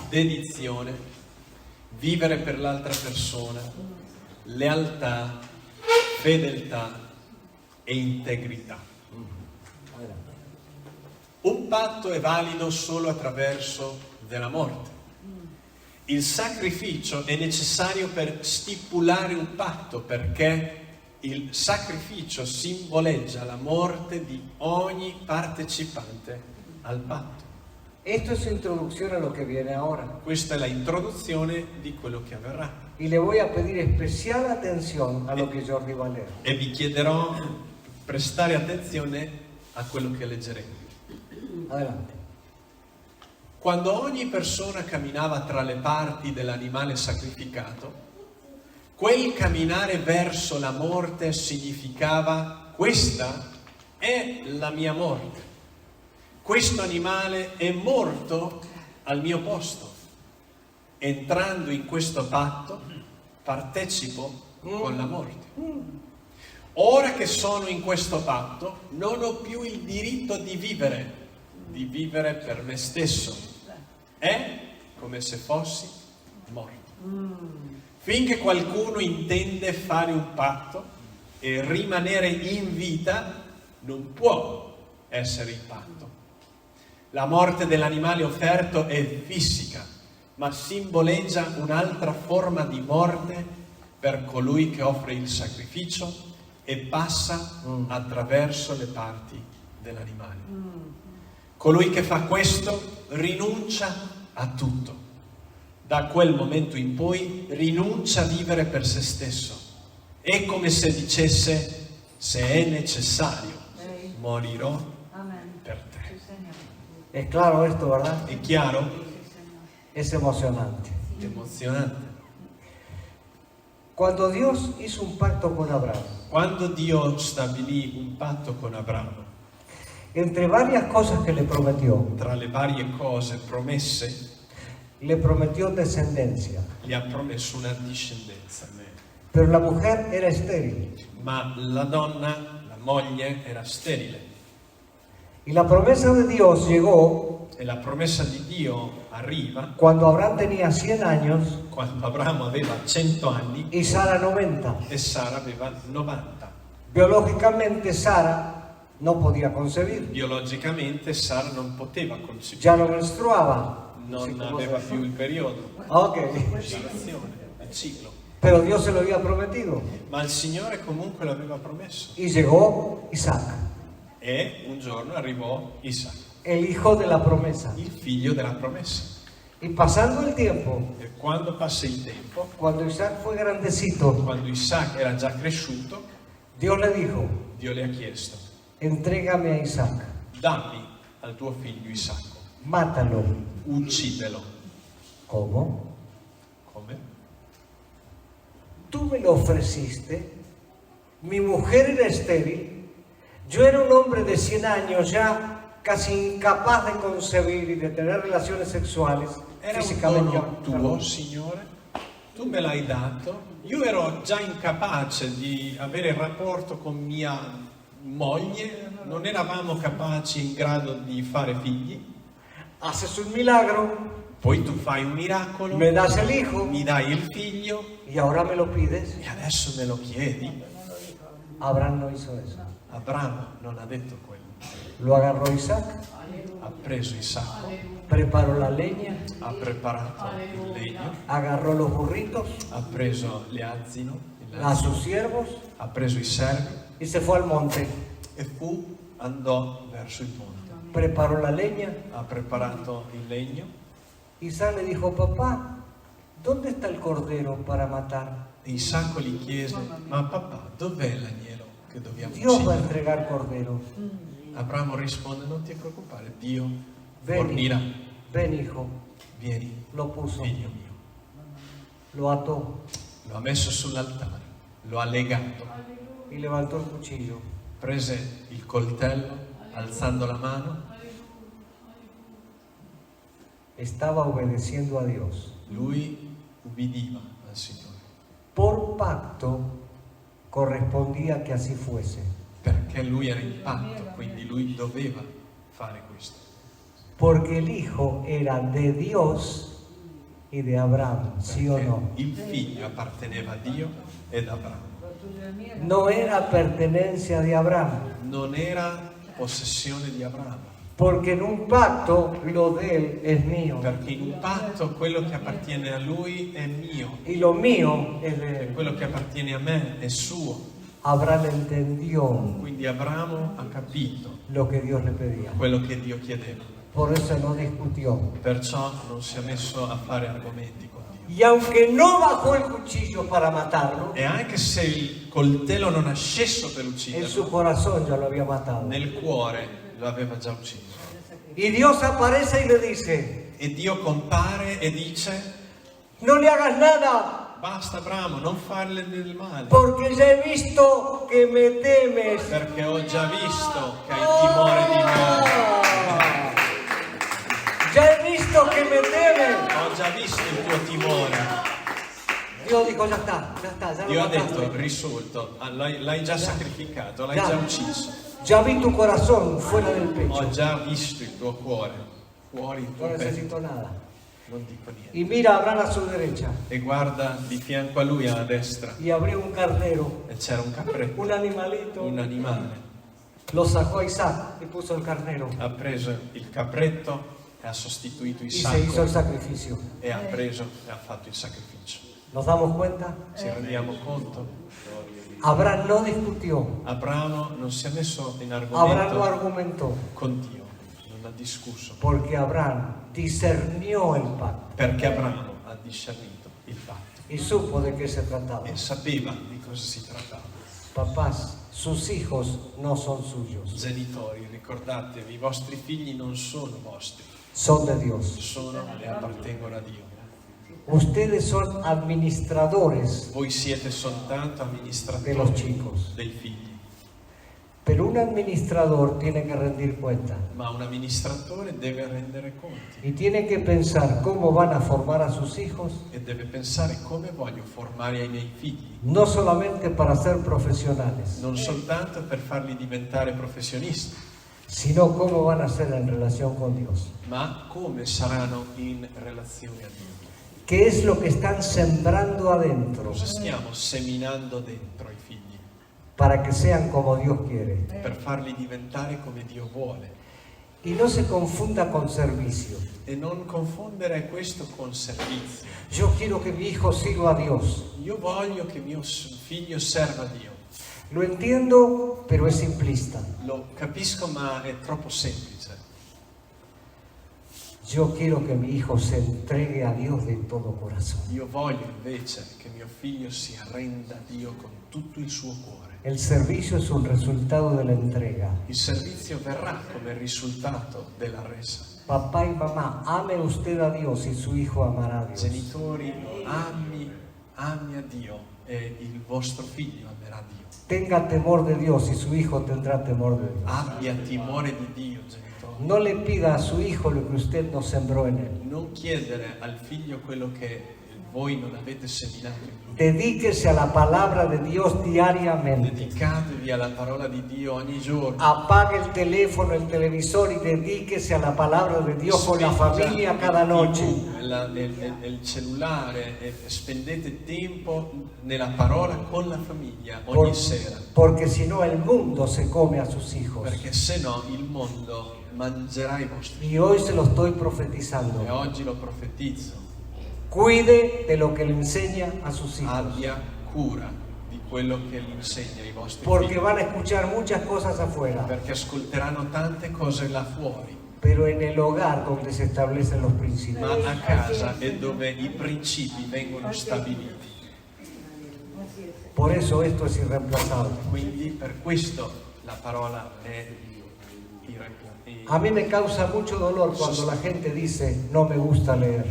dedizione, vivere per l'altra persona, lealtà, fedeltà e integrità. Un patto è valido solo attraverso della morte. Il sacrificio è necessario per stipulare un patto, perché il sacrificio simboleggia la morte di ogni partecipante al patto. Esto es su introducción a lo que viene ahora. Questa è la introduzione di quello che avverrà. Y le voy a pedir especial atención a lo que Jordi va a leer. E vi chiederò prestare attenzione a quello che leggeremo. Adelante. Quando ogni persona camminava tra le parti dell'animale sacrificato, quel camminare verso la morte significava: questa è la mia morte. Questo animale è morto al mio posto. Entrando in questo patto, partecipo con la morte. Ora che sono in questo patto, non ho più il diritto di vivere per me stesso. È come se fossi morto. Finché qualcuno intende fare un patto e rimanere in vita, non può essere in patto. La morte dell'animale offerto è fisica, ma simboleggia un'altra forma di morte per colui che offre il sacrificio e passa attraverso le parti dell'animale. Colui che fa questo rinuncia a tutto. Da quel momento in poi rinuncia a vivere per se stesso. È come se dicesse: se è necessario, morirò per te. Es claro esto, ¿verdad? È chiaro? Es emocionante. Emozionante. Cuando Dios hizo un pacto con Abraham, Quando Dio stabilì un patto con Abramo, entre varias cosas que le prometió, tra le varie cose promesse, le prometió descendencia, gli ha promesso una discendenza. pero la mujer era estéril. Ma la donna, la moglie, era sterile. Y la promesa de Dios llegó E la promessa di Dio arriva cuando Abraham tenía 100 años quando Abramo aveva 100 anni y Sara 90. e Sara aveva 90. Biológicamente Sara no podía concebir, Biologicamente Sara non poteva concepire, ya no menstruaba. non Sí, ¿cómo aveva se più il periodo, Ok, l'ovulazione, il ciclo. pero Dios se lo había prometido. Ma il Signore comunque l'aveva promesso. Y llegó Isaac, E un giorno arrivò Isacco, el hijo de la promesa. il figlio della promessa. Y pasando el tiempo, E quando passa il tempo, cuando Isaac fue grandecito, quando Isacco era già cresciuto, Dios le dijo, Dio le ha chiesto: entrégame a Isaac, dammi al tuo figlio Isacco, mátalo. uccidelo. ¿Cómo? Come? Tú me lo ofreciste, mi mujer era estéril, yo era un hombre de 100 años ya casi incapaz de concebir y de tener relaciones sexuales Era un físicamente. dono tuo, Signore? Tu me l'hai dato? Io ero già incapace di avere rapporto con mia moglie, non eravamo capaci in grado di fare figli. Haces un milagro, Poi tu fai un miracolo, me das el hijo mi dai il figlio y ahora me lo pides. e adesso me lo chiedi? Abraham no hizo eso. Abramo non ha detto quello. Lo agarró Isaac, Ha preso Isacco, preparó la leña, ha preparato il legno, agarró los burritos, ha preso le asino, a sus siervos ha preso i servi y se fue al monte. e andò verso il monte. Preparó la leña. Ha preparato il legno. Isaac le dijo, papá, ¿dónde está el cordero para matar? E Isacco gli chiese: ma papà, dov'è l'agnello che dobbiamo Dios va a uccidere? entregar cordero. Abramo risponde: non ti preoccupare, Dio Ven, fornirà. ven hijo. Vieni, Lo puso, figlio mio. lo ató Lo ha messo sull'altare, lo ha legato, y levantó el cuchillo. prese il coltello, alzando la mano, Estaba obedeciendo a Dios. lui ubbidiva al Signore, Por pacto correspondía que así fuese. perché lui era in patto, quindi lui doveva fare questo. Porque el hijo era de Dios y de Abraham, ¿sí o Perché no? il figlio apparteneva a Dio ed a Abramo. No era pertenencia de Abraham, Non era possessione di Abramo, porque en un pacto lo de él es mío perché in un patto quello che appartiene a lui è mio y lo mío es de e él. quello che appartiene a me è suo. Abraham entendió Quindi Abramo ha capito lo que Dios le pedía. quello che Dio chiedeva, Por eso no discutió. perciò non si è messo a fare argomenti con Dio. Y aunque no bajó el cuchillo para matarlo, E anche se il coltello non ha sceso per en su ucciderlo, corazón ya lo había matado. nel cuore lo aveva già ucciso. Y Dios aparece y le dice, E Dio compare e dice: no le hagas nada, basta Abramo, non farle del male, porque ya he visto que me temes. perché ho già visto che hai timore di me. Ya he visto que me temes. Ho già visto il tuo timore. Dios dijo, ya lo Dio ha detto: mataste. risolto, l'hai già sacrificato, l'hai già ucciso. Ya vi tu corazón fuera del Ho pecho. già visto il tuo cuore, fuori il No tuo petto. necesito nada. Non dico niente. Y mira a Abraham a su derecha E guarda di fianco a lui alla destra y abrió un carnero, e c'era un capretto, un animalito. un animale. Lo sacó a Isaac y puso el carnero Ha preso il capretto e ha sostituito y se hizo el Isacco sacrificio. e ha preso e ha fatto il sacrificio. ¿Nos damos cuenta? Ci rendiamo conto? Abraham no discutió, Abramo non si è messo in Abraham no argomento argumentó, con Dio, non ha discusso, porque Abraham discernió el pacto perché Abramo ha discernito il patto y supo de qué se trataba. e sapeva di cosa si trattava. Papás, sus hijos no son suyos, Genitori, ricordatevi, i vostri figli non sono vostri, son de Dios. sono e appartengono a Dio. Ustedes son administradores Voi siete soltanto de los amministratori chicos, dei figli, pero un administrador tiene que rendir cuenta ma un amministratore deve rendere conti y tiene que pensar cómo van a formar a sus hijos, e deve pensare come voglio formare i miei figli, no solamente para ser profesionales, non soltanto per farli diventare professionisti, sino cómo van a ser en relación con Dios. ma come saranno in relazione a Dio. ¿Qué es lo que están sembrando adentro Cosa stiamo seminando dentro ai figli para que sean como Dios quiere? per farli diventare come Dio vuole? Y no se confunda con servicio. E non confondere questo con servizio. Yo quiero que mi hijo sirva a Dios. Io voglio che mio figlio serva Dio. Lo entiendo, pero es simplista. Lo capisco, ma è troppo semplice. Yo quiero que mi hijo se entregue a Dios de todo corazón. Io voglio invece che mio figlio si arrenda a Dio con tutto il suo cuore. El servicio es un resultado de la entrega. Il servizio verrà come risultato della resa. Papá y mamá, ame usted a Dios y su hijo amará a Dios. Genitori, ami a Dio e il vostro figlio amerà Dio. Tenga temor de Dios y su hijo tendrá temor de Dios. Abbia timore di Dio, genitore. No le pida a su hijo lo que usted no sembró en él. Non chiedere al figlio quello che voi non avete seminato in lui. Dedíquese a la palabra de Dios diariamente. Dedicatevi alla parola di Dio ogni giorno. Apague el teléfono, el televisor y dedíquese a la palabra de Dios con la familia cada noche. Il cellulare e spendete tempo nella parola con la famiglia ogni Por- sera. porque si no el mundo se come a sus hijos. Perché se no il mondo mangerà i vostri. Y hoy se lo estoy E profetizando. oggi lo profetizzo. Cuide de lo que le enseña a sus hijos. Abbia cura di quello che gli insegna ai vostri Porque figli. van a escuchar muchas cosas afuera. Perché ascolteranno tante cose là fuori. Pero en el hogar donde se establecen los Ma principios. a casa è dove i principi vengono stabiliti. Por eso esto es irreemplazable. Quindi per questo la parola è A mí me causa mucho dolor cuando la gente dice no me gusta leer.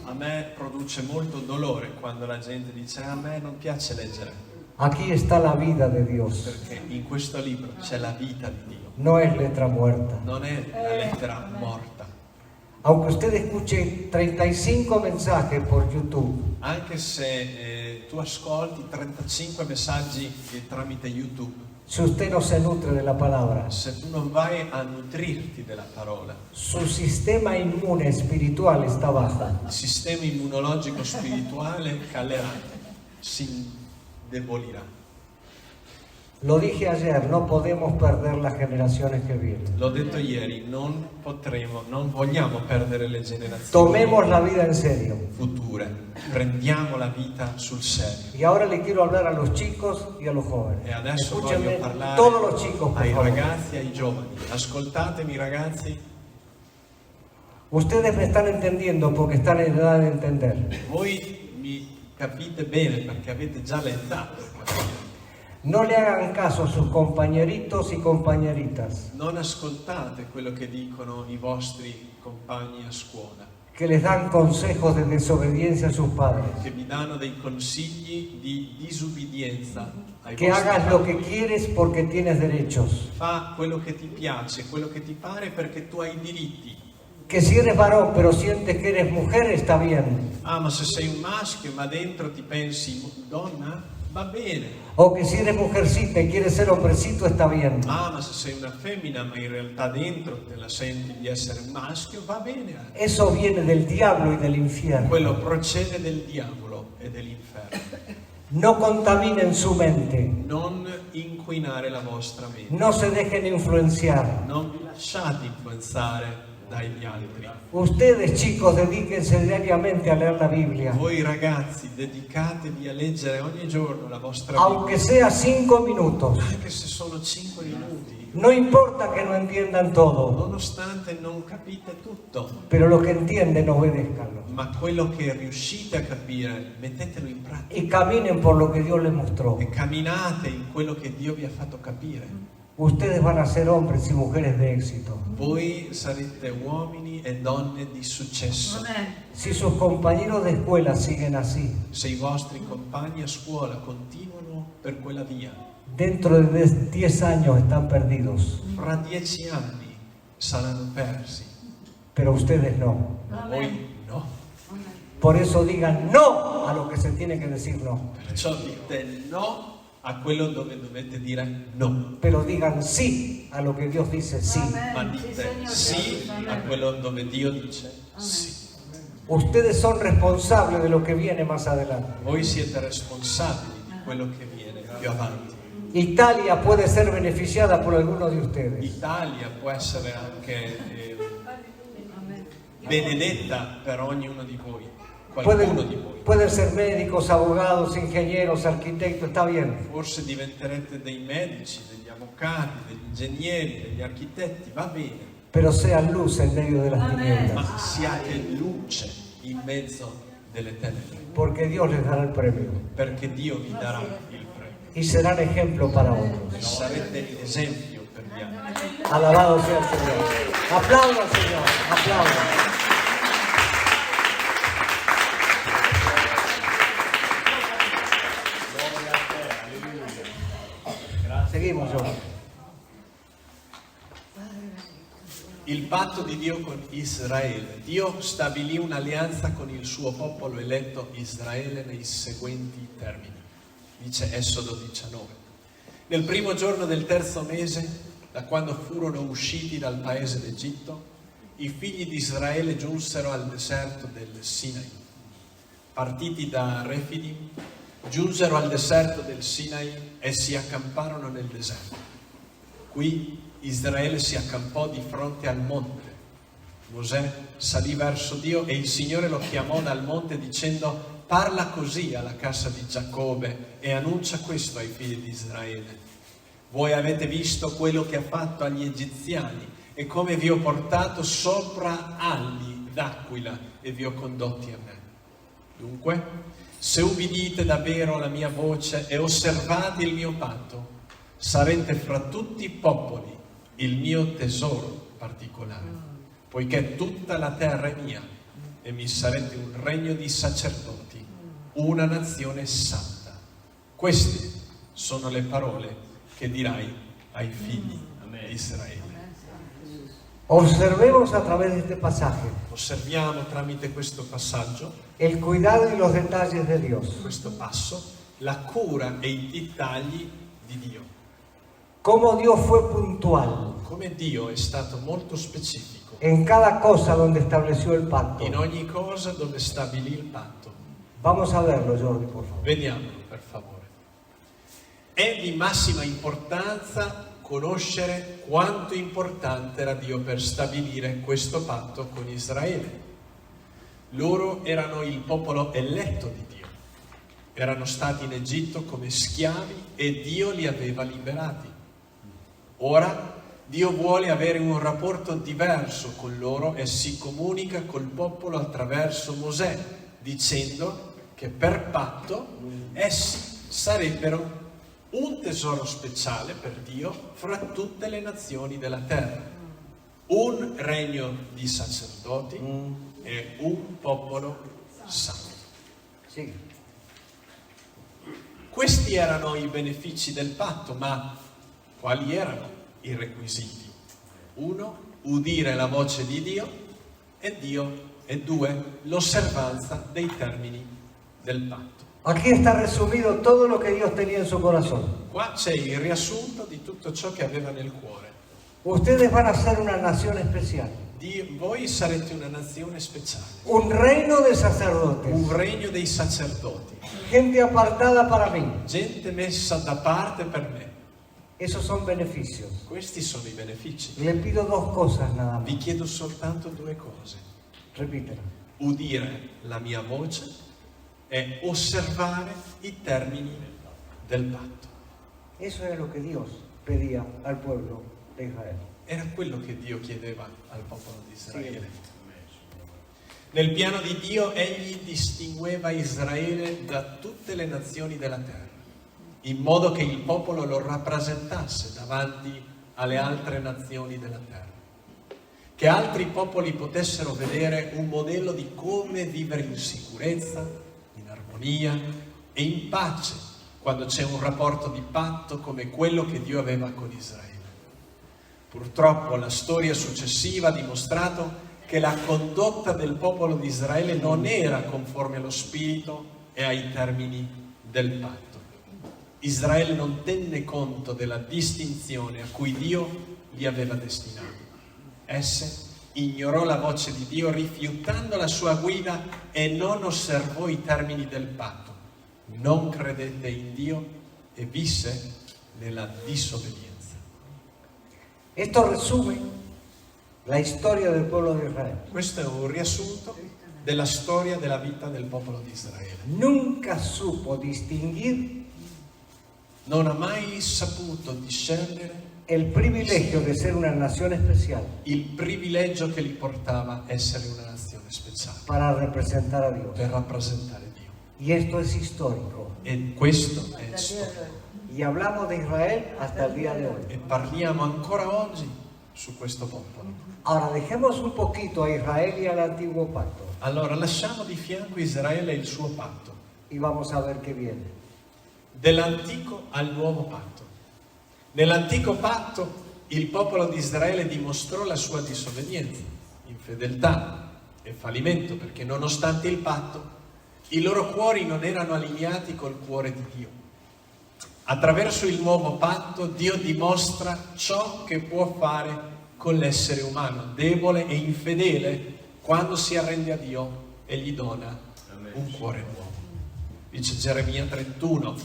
A me produce molto dolore quando la gente dice a me non piace leggere, Aquí está la vida de Dios. perché in questo libro c'è la vita di Dio, No es letra muerta. non è la lettera morta. Aunque usted escuche 35 mensajes por YouTube, Anche se tu ascolti 35 messaggi tramite YouTube, si usted no se nutre de la palabra, se tu non vai a nutrirti della parola, su sistema inmune espiritual está bajo. il sistema immunologico spirituale calerà, si indebolirà. Lo dije ayer, no podemos perder las generaciones que vienen. L'ho detto ieri, non vogliamo perdere le generazioni Tomemos la vida en serio. future, prendiamo la vita sul serio. Y ahora le quiero hablar a los chicos y a los jóvenes. E adesso Escúchenme, voglio parlare todos los chicos, por ai favor. ragazzi e ai giovani. Ascoltatemi ragazzi, Ustedes me están entendiendo porque están en edad de entender. voi mi capite bene perché avete già l'età per capire. No le hagan caso a sus compañeritos y compañeritas Non ascoltate quello che dicono i vostri compagni a scuola, que les dan consejos de desobediencia a sus padres. che vi danno dei consigli di disubbidienza ai Que vostri hagas lo padri. que quieres porque tienes derechos. Fa quello che ti piace, quello che ti pare perché tu hai diritti. Que si eres varón pero sientes que eres mujer, está bien. Ah, ma se sei un maschio ma dentro ti pensi donna, va bene. O que si eres mujercita y quieres ser hombrecito, está bien. Ah, ma se sei una femmina ma in realtà dentro te la senti di essere un maschio, va bene anche. Eso viene del diablo y del infierno. Quello procede del diavolo e dell'inferno. No contaminen su mente. Non inquinare la vostra mente. No se dejen influenciar. Non vi lasciate influenzare dagli altri. Ustedes, chicos, dedíquense diariamente a leer la Biblia. Voi ragazzi dedicatevi a leggere ogni giorno la vostra Aunque Bibbia, sea 5 minutos. anche se sono 5 minuti. No importa que no entiendan todo, Nonostante non capite tutto, pero lo que entienden, obedézcanlo. ma quello che riuscite a capire, mettetelo in pratica Y caminen por lo que Dios les mostró. e camminate in quello che Dio vi ha fatto capire. Ustedes van a ser hombres y mujeres de éxito. Voi sarete uomini e donne di successo. Si sus compañeros de escuela siguen así, Se i vostri compagni a scuola continuano per quella via, dentro de 10 años están perdidos, fra 10 anni saranno persi, pero ustedes no. ma voi no. Por eso digan no a lo que se tiene que decir no. Perciò dite no a quello dove dovete dire no. pero digan sí a lo que Dios dice sí. Amén. Ma Sí, dite Señor sì Jesús. a Amén. quello dove Dio dice Amén. sì. Ustedes son responsables de lo que viene más adelante. Voi siete responsabili di quello che viene più avanti. Italia puede ser beneficiada por algunos de ustedes. L'Italia può essere anche Amén. benedetta per ognuno di voi, qualcuno di voi. Pueden ser médicos, abogados, ingenieros, arquitectos, está bien. Forse diventerete dei medici, degli avvocati, degli ingegneri, degli architetti, va bene, Pero sean luz en medio de las Amén. tinieblas. ma siate luce in mezzo delle tenebre, Porque Dios les dará el premio. perché Dio vi darà il premio. Y serán ejemplo para otros. E sarete esempio per gli altri. Alabado sea el Señor. Aplaudan, Señor. Aplaudan. Seguimos, John. Il patto di Dio con Israele. Dio stabilì un'alleanza con il suo popolo eletto Israele nei seguenti termini. Dice Esodo 19. Nel primo giorno del terzo mese, da quando furono usciti dal paese d'Egitto, i figli di Israele giunsero al deserto del Sinai. Partiti da Refidim, giunsero al deserto del Sinai e si accamparono nel deserto. Qui Israele si accampò di fronte al monte. Mosè salì verso Dio e il Signore lo chiamò dal monte dicendo: parla così alla casa di Giacobbe e annuncia questo ai figli di Israele. Voi avete visto quello che ha fatto agli egiziani e come vi ho portato sopra ali d'aquila e vi ho condotti a me. Dunque, se ubbidite davvero la mia voce e osservate il mio patto, sarete fra tutti i popoli il mio tesoro particolare, poiché tutta la terra è mia e mi sarete un regno di sacerdoti, una nazione santa. Queste sono le parole che dirai ai figli di Israele. Observemos a través de este pasaje Osserviamo tramite questo passaggio, el cuidado y los detalles de Dios. questo passo, la cura e i dettagli di Dio. Cómo Dios fue puntual Come Dio è stato molto specifico en cada cosa donde estableció el pacto. in ogni cosa dove stabilì il patto. Vamos a verlo, Jordi, por favor. Vediamolo, per favore. È di massima importanza conoscere quanto importante era Dio per stabilire questo patto con Israele. Loro erano il popolo eletto di Dio. Erano stati in Egitto come schiavi e Dio li aveva liberati. Ora Dio vuole avere un rapporto diverso con loro e si comunica col popolo attraverso Mosè, dicendo che per patto essi sarebbero un tesoro speciale per Dio fra tutte le nazioni della terra, un regno di sacerdoti e un popolo santo. Sí. Questi erano i benefici del patto, ma quali erano i requisiti? 1. Udire la voce di Dio e 2. L'osservanza dei termini del patto. Aquí está resumido todo lo que Dios tenía en su corazón. Qua c'è il riassunto di tutto ciò che aveva nel cuore. Ustedes van a ser una nación especial, Voi sarete una nazione speciale, un reino de sacerdotes, un regno dei sacerdoti, gente apartada para mí. gente messa da parte per me. Esos son beneficios. Questi sono i benefici. Le pido dos cosas nada Vi más. chiedo soltanto 2 cose. Repítela. Udire la mia voce e osservare i termini del patto. Eso era lo que Dios pedía al pueblo de Israel. Era quello che Dio chiedeva al popolo di Israele. Nel piano di Dio egli distingueva Israele da tutte le nazioni della terra, in modo che il popolo lo rappresentasse davanti alle altre nazioni della terra. Che altri popoli potessero vedere un modello di come vivere in sicurezza, in armonia e in pace quando c'è un rapporto di patto come quello che Dio aveva con Israele. Purtroppo la storia successiva ha dimostrato che la condotta del popolo di Israele non era conforme allo spirito e ai termini del patto. Israele non tenne conto della distinzione a cui Dio li aveva destinati. Esse ignorò la voce di Dio rifiutando la sua guida e non osservò i termini del patto. Non credette in Dio e visse nella disobbedienza. Esto resume la historia del pueblo de Israel. Questo è un riassunto della storia della vita del popolo di Israele. Nunca supo distinguir Non ha mai saputo discernere el privilegio de ser una nación especial il privilegio che gli portava a essere una nazione speciale para representar a Dios. per rappresentare Dio. Y esto es histórico. E questo è storico. Y hablamos de Israel hasta el día de hoy. E parliamo ancora oggi su questo popolo. Ahora dejemos un poquito a Israel y al antiguo pacto Allora lasciamo di fianco Israele e il suo patto, y vamos a ver qué viene. dell'antico al nuovo patto. Nell'antico patto il popolo di Israele dimostrò la sua disobbedienza, infedeltà e fallimento, perché nonostante il patto i loro cuori non erano allineati col cuore di Dio. Attraverso il nuovo patto Dio dimostra ciò che può fare con l'essere umano, debole e infedele, quando si arrende a Dio e gli dona un cuore nuovo. Dice Geremia 31,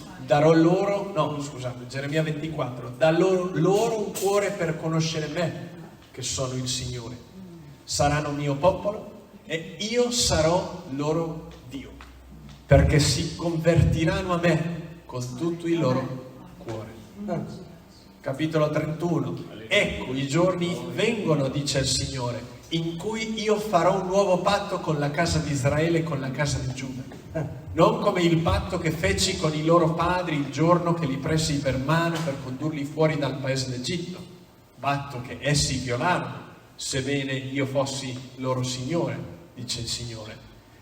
Geremia 24, darò loro un cuore per conoscere me, che sono il Signore. Saranno mio popolo e io sarò loro Dio, perché si convertiranno a me con tutto il loro cuore. Capitolo 31. Ecco, i giorni vengono, dice il Signore, in cui io farò un nuovo patto con la casa di Israele e con la casa di Giuda. Non come il patto che feci con i loro padri il giorno che li presi per mano per condurli fuori dal paese d'Egitto, patto che essi violarono, sebbene io fossi loro Signore, dice il Signore.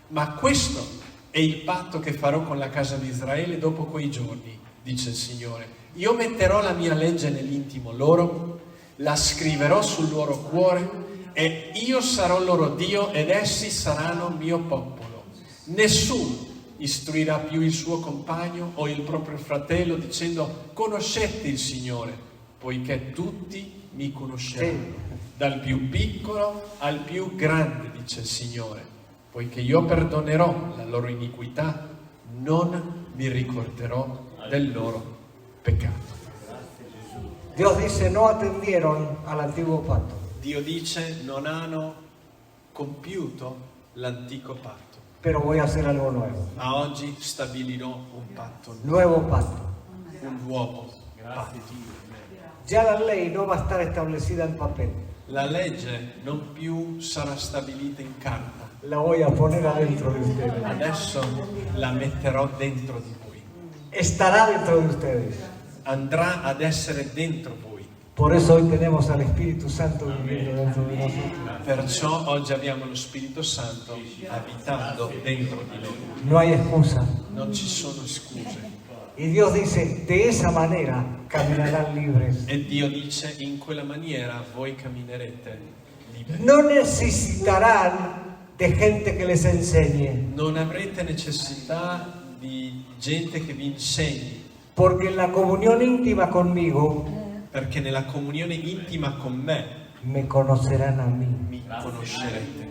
Ma questo è il patto che farò con la casa di Israele dopo quei giorni, dice il Signore. Io metterò la mia legge nell'intimo loro, la scriverò sul loro cuore e io sarò loro Dio ed essi saranno mio popolo. Nessuno istruirà più il suo compagno o il proprio fratello dicendo conoscete il Signore, poiché tutti mi conosceranno, dal più piccolo al più grande, dice il Signore, poiché io perdonerò la loro iniquità, non mi ricorderò del loro peccato. Dios dice, no atendieron al antiguo pacto. Dio dice non hanno compiuto l'antico patto, Pero voy a hacer algo nuevo. ma oggi stabilirò un patto, Nuevo pacto. un nuovo patto. Ya la ley no va a estar establecida en papel. La legge non più sarà stabilita in carta, La voy a poner adentro de ustedes. adesso la metterò dentro di voi, Estará dentro de ustedes. andrà ad essere dentro voi. Por eso hoy tenemos al Espíritu Santo viviendo dentro de nosotros. Perciò oggi abbiamo lo Spirito Santo abitando dentro di noi. No hay excusa. Non ci sono scuse. Y Dios dice, de esa manera caminarán libres. E Dio dice, in quella maniera voi camminerete liberi. No necesitarán de gente que les enseñe, Non avrete necessità di gente che vi insegni, porque en la comunión íntima conmigo perché nella comunione intima con me me conocerán a mí. mi conoscerete.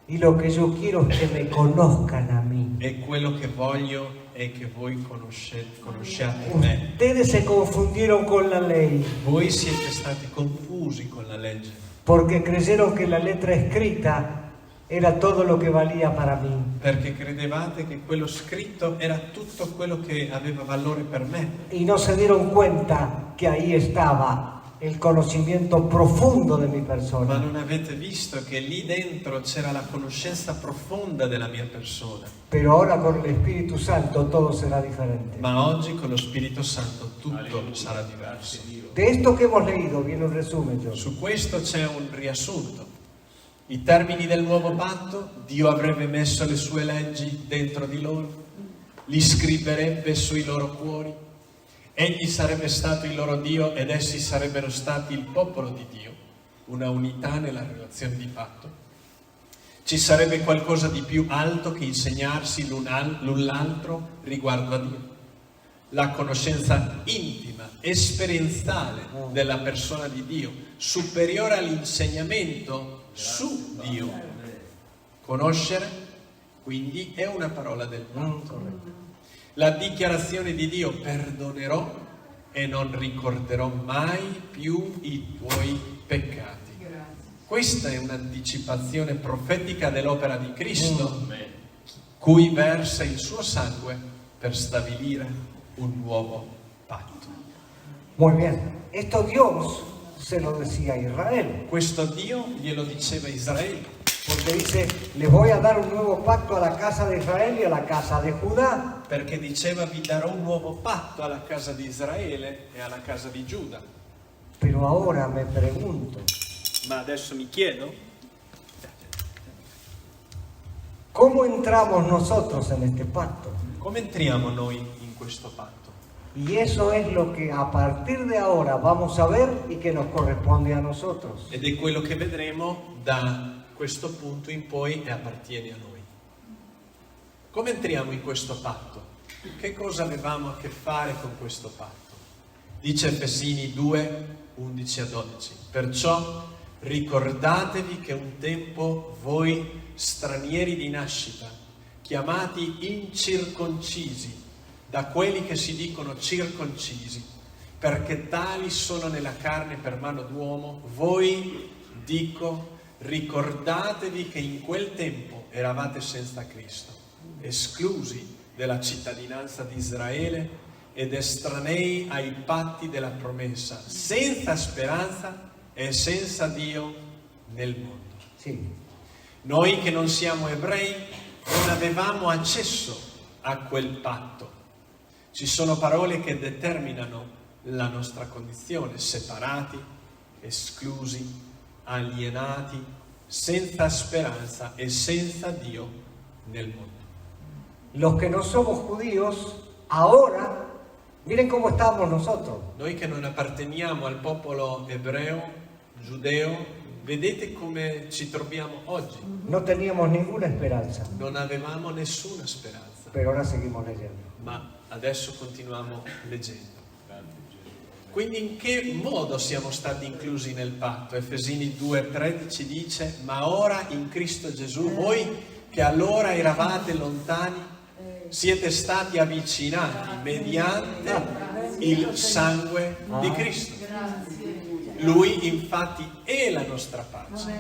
Y lo que yo quiero es que me conozcan a mí. E quello che voglio è che voi conosciate me. Ustedes se confundieron con la ley Voi siete stati confusi con la legge, porque creyeron que la letra escrita era todo lo que valía para mí. perché credevate che quello scritto era tutto quello che aveva valore per me. Y no se dieron cuenta que ahí estaba el conocimiento profundo de mi Ma persona. non avete visto che lì dentro c'era la conoscenza profonda della mia persona. Pero ahora con el Espíritu Santo todo será diferente. Ma oggi con lo Spirito Santo tutto sarà diverso. De esto que hemos leído viene un resumen, yo. Su questo c'è un riassunto. I termini del nuovo patto, Dio avrebbe messo le sue leggi dentro di loro, li scriverebbe sui loro cuori, egli sarebbe stato il loro Dio ed essi sarebbero stati il popolo di Dio, una unità nella relazione di patto. Ci sarebbe qualcosa di più alto che insegnarsi l'un l'altro riguardo a Dio. la conoscenza intima, esperienziale della persona di Dio, superiore all'insegnamento su Dio. Conoscere, quindi, è una parola del patto. La dichiarazione di Dio: perdonerò e non ricorderò mai più i tuoi peccati. Questa è un'anticipazione profetica dell'opera di Cristo, cui versa il suo sangue per stabilire un nuovo patto. Muy bien. Esto Dios se lo decía a Israel, Questo Dio glielo diceva a Israele, porque dice, les voy a dar un nuevo pacto a la casa de Israel y a la casa de Judá. perché diceva: vi darò un nuovo patto alla casa di Israele e alla casa di Giuda. Pero ahora me pregunto, Ma adesso mi chiedo, ¿cómo entramos nosotros en este pacto? come entriamo noi in questo patto? Y eso es lo que a partir de ahora vamos a ver y que nos corresponde a nosotros. Ed è quello che vedremo da questo punto in poi e appartiene a noi. Come entriamo in questo patto? Che cosa avevamo a che fare con questo patto? Dice Efesini 2, 11 a 12. Perciò ricordatevi che un tempo voi, stranieri di nascita, chiamati incirconcisi, da quelli che si dicono circoncisi, perché tali sono nella carne per mano d'uomo, voi, dico, ricordatevi che in quel tempo eravate senza Cristo, esclusi della cittadinanza di Israele ed estranei ai patti della promessa, senza speranza e senza Dio nel mondo. Sí. Noi che non siamo ebrei non avevamo accesso a quel patto. Ci sono parole che determinano la nostra condizione: separati, esclusi, alienati, senza speranza e senza Dio nel mondo. Los que no somos judíos, ahora, miren cómo estamos nosotros. Noi che non apparteniamo al popolo ebreo, giudeo, vedete come ci troviamo oggi. No teníamos ninguna esperanza, Non avevamo nessuna speranza, pero ahora seguimos leyendo. ma adesso continuiamo leggendo. Quindi in che modo siamo stati inclusi nel patto? Efesini 2,13 dice: ma ora in Cristo Gesù, voi che allora eravate lontani, siete stati avvicinati mediante il sangue di Cristo. Lui infatti è la nostra pace.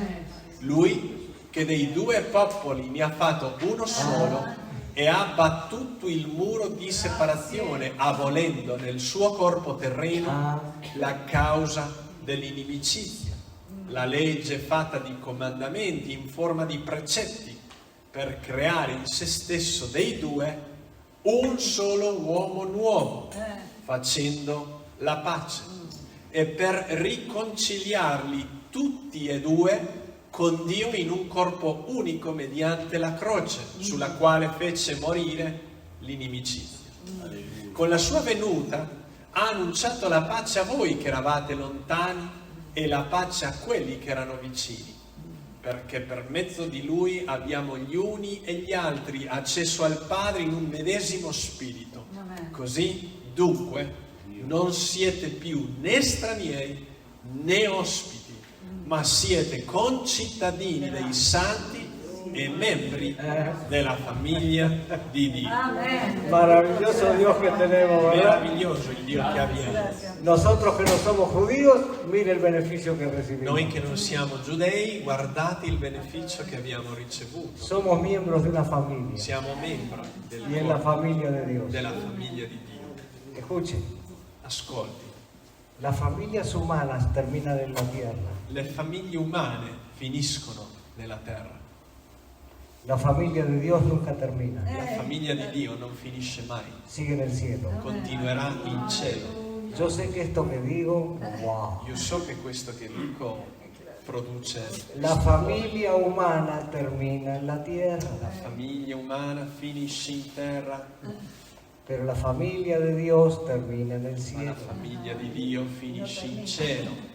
Lui che dei due popoli ne ha fatto uno solo e ha battuto il muro di separazione, abolendo nel suo corpo terreno la causa dell'inimicizia, la legge fatta di comandamenti in forma di precetti, per creare in se stesso dei due un solo uomo nuovo, facendo la pace, e per riconciliarli tutti e due con Dio in un corpo unico mediante la croce, sulla quale fece morire l'inimicizia. Con la sua venuta ha annunciato la pace a voi che eravate lontani e la pace a quelli che erano vicini, perché per mezzo di Lui abbiamo gli uni e gli altri accesso al Padre in un medesimo spirito. Così, dunque, non siete più né stranieri né ospiti, ma siete concittadini dei santi e membri della famiglia di Dio. Maravilloso Dios que tenemos, ¿verdad? Meraviglioso il Dio che abbiamo. Nosotros que no somos judíos, mire el beneficio que recibimos. Noi che non siamo giudei, guardate il beneficio che abbiamo ricevuto. Somos miembros de una familia Siamo membri y en la familia de Dios. della famiglia di Dio. Escuchen, Ascolti, las familias humanas terminan en la tierra, le famiglie umane finiscono nella terra. la familia de Dios nunca termina, La famiglia di Dio non finisce mai, sigue en el cielo. continuerà in cielo. Yo sé que esto que digo, wow. Io so che questo che dico produce La familia humana termina en la la tierra, famiglia umana finisce in terra, pero la familia de Dios termina en el ma la cielo. famiglia di Dio finisce in cielo.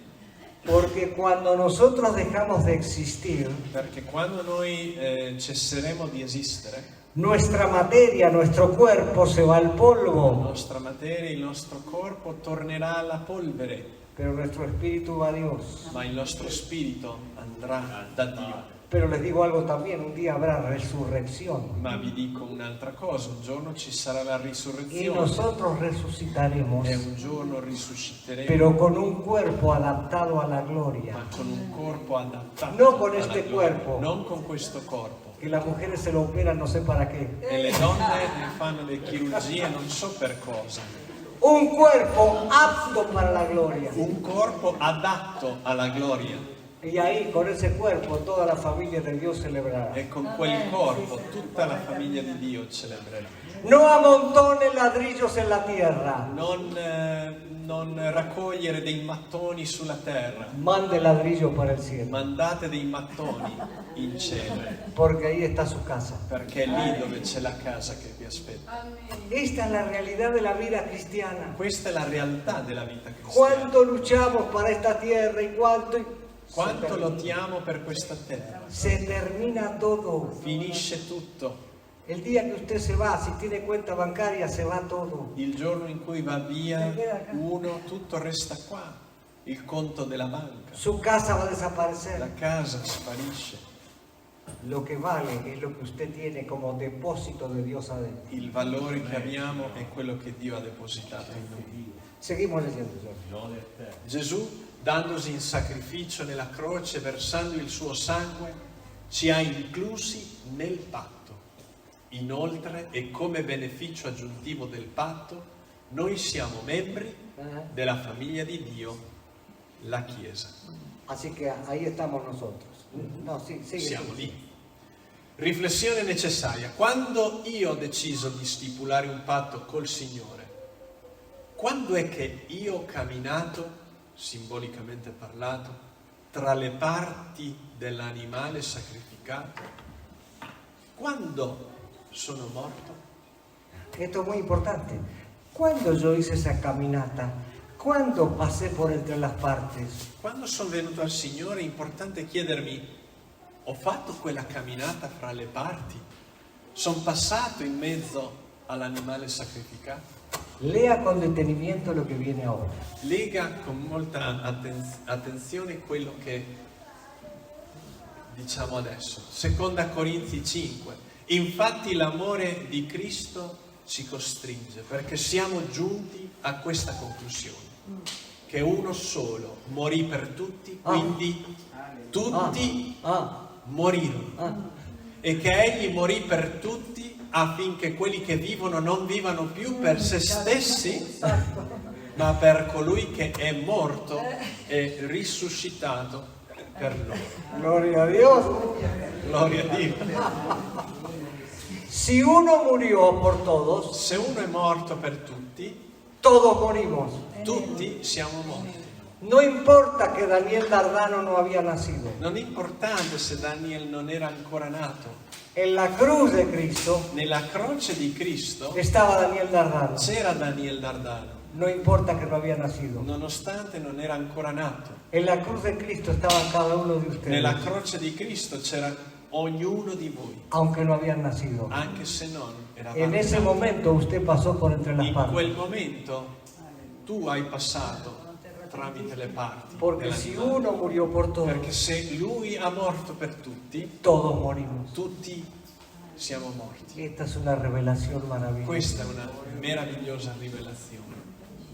Porque cuando nosotros dejamos de existir, Perché quando noi cesseremo di esistere, Nuestra materia, nuestro cuerpo se va al La polvo, nostra materia, il nostro corpo tornerà alla polvere, pero nuestro espíritu va a Dios. ma il nostro spirito andrà da Dio. Pero les digo algo también, un día habrá resurrección Ma vi dico un'altra cosa, un giorno ci sarà la y risurrezione nosotros resucitaremos, e un giorno risusciteremo, pero con un cuerpo adaptado a la gloria. ma con un corpo adattato No con alla este gloria, cuerpo. non con questo corpo. Que las mujeres se lo operan no sé para qué. E le donne fanno le chirurgie non so per cosa. Un cuerpo apto para la gloria. Un corpo adatto alla gloria. Y ahí, con ese cuerpo, toda la familia de Dios celebrará. E con quel corpo tutta la famiglia di Dio celebrerà. No amontones ladrillos en la tierra. Non raccogliere dei mattoni sulla terra, Mande ladrillo para el cielo. mandate dei mattoni in cielo, Porque ahí está su casa. perché è lì dove c'è la casa che vi aspetta. Esta es la realidad de la vida cristiana. Questa è la realtà della vita cristiana. Cuánto luchamos para esta tierra y Quanto lottiamo per questa terra. se termina todo. Finisce tutto. El día que usted se va, si tiene cuenta bancaria, se va todo. Il giorno in cui va via uno, tutto resta qua. Il conto della banca, Su casa va a desaparecer. la casa sparisce. Lo que vale es lo que usted tiene como depósito de Dios adentro. Il valore che abbiamo è quello che Dio ha depositato in noi. Seguimos leyendo. Gesù, dandosi in sacrificio nella croce, versando il suo sangue, ci ha inclusi nel patto. Inoltre, e come beneficio aggiuntivo del patto, noi siamo membri della famiglia di Dio, la Chiesa. Así que ahí estamos nosotros. No, sí, sigue. Siamo lì. Riflessione necessaria. Quando io ho deciso di stipulare un patto col Signore, quando è che io ho camminato, simbolicamente parlato, tra le parti dell'animale sacrificato? Quando sono morto? Esto es muy importante. ¿Cuándo yo hice esa caminata? ¿Cuándo pasé por entre las partes? Quando sono venuto al Signore è importante chiedermi, ho fatto quella camminata fra le parti? Sono passato in mezzo all'animale sacrificato? Lea con detenimiento lo que viene ahora. Lega con molta attenzione quello che diciamo adesso. Seconda Corinzi 5. Infatti l'amore di Cristo ci costringe, perché siamo giunti a questa conclusione, che uno solo morì per tutti, quindi tutti morirono, e che egli morì per tutti affinché quelli che vivono non vivano più per se stessi, ma per colui che è morto e risuscitato per loro. Gloria a Dios. Gloria a Dio. Si uno murió por todos, Se uno è morto per tutti, todos morimos. tutti siamo morti. No importa que Daniel Dardano no había nacido. Non è importante se Daniel non era ancora nato. En la cruz de Cristo Nella croce di Cristo estaba Daniel Dardano. c'era Daniel Dardano, No importa que no había nacido. nonostante non era ancora nato. En la cruz de Cristo estaba cada uno de ustedes, Nella croce di Cristo c'era ognuno di voi, aunque no habían nacido. anche se non eravate En ese nati. momento usted pasó por entre las In partes. quel momento tu hai passato tramite le parti Porque si dell'animale. uno murió por todos, Perché se lui ha morto per tutti, todos morimos. tutti siamo morti. Esta es una revelación maravillosa. Questa è una meravigliosa rivelazione.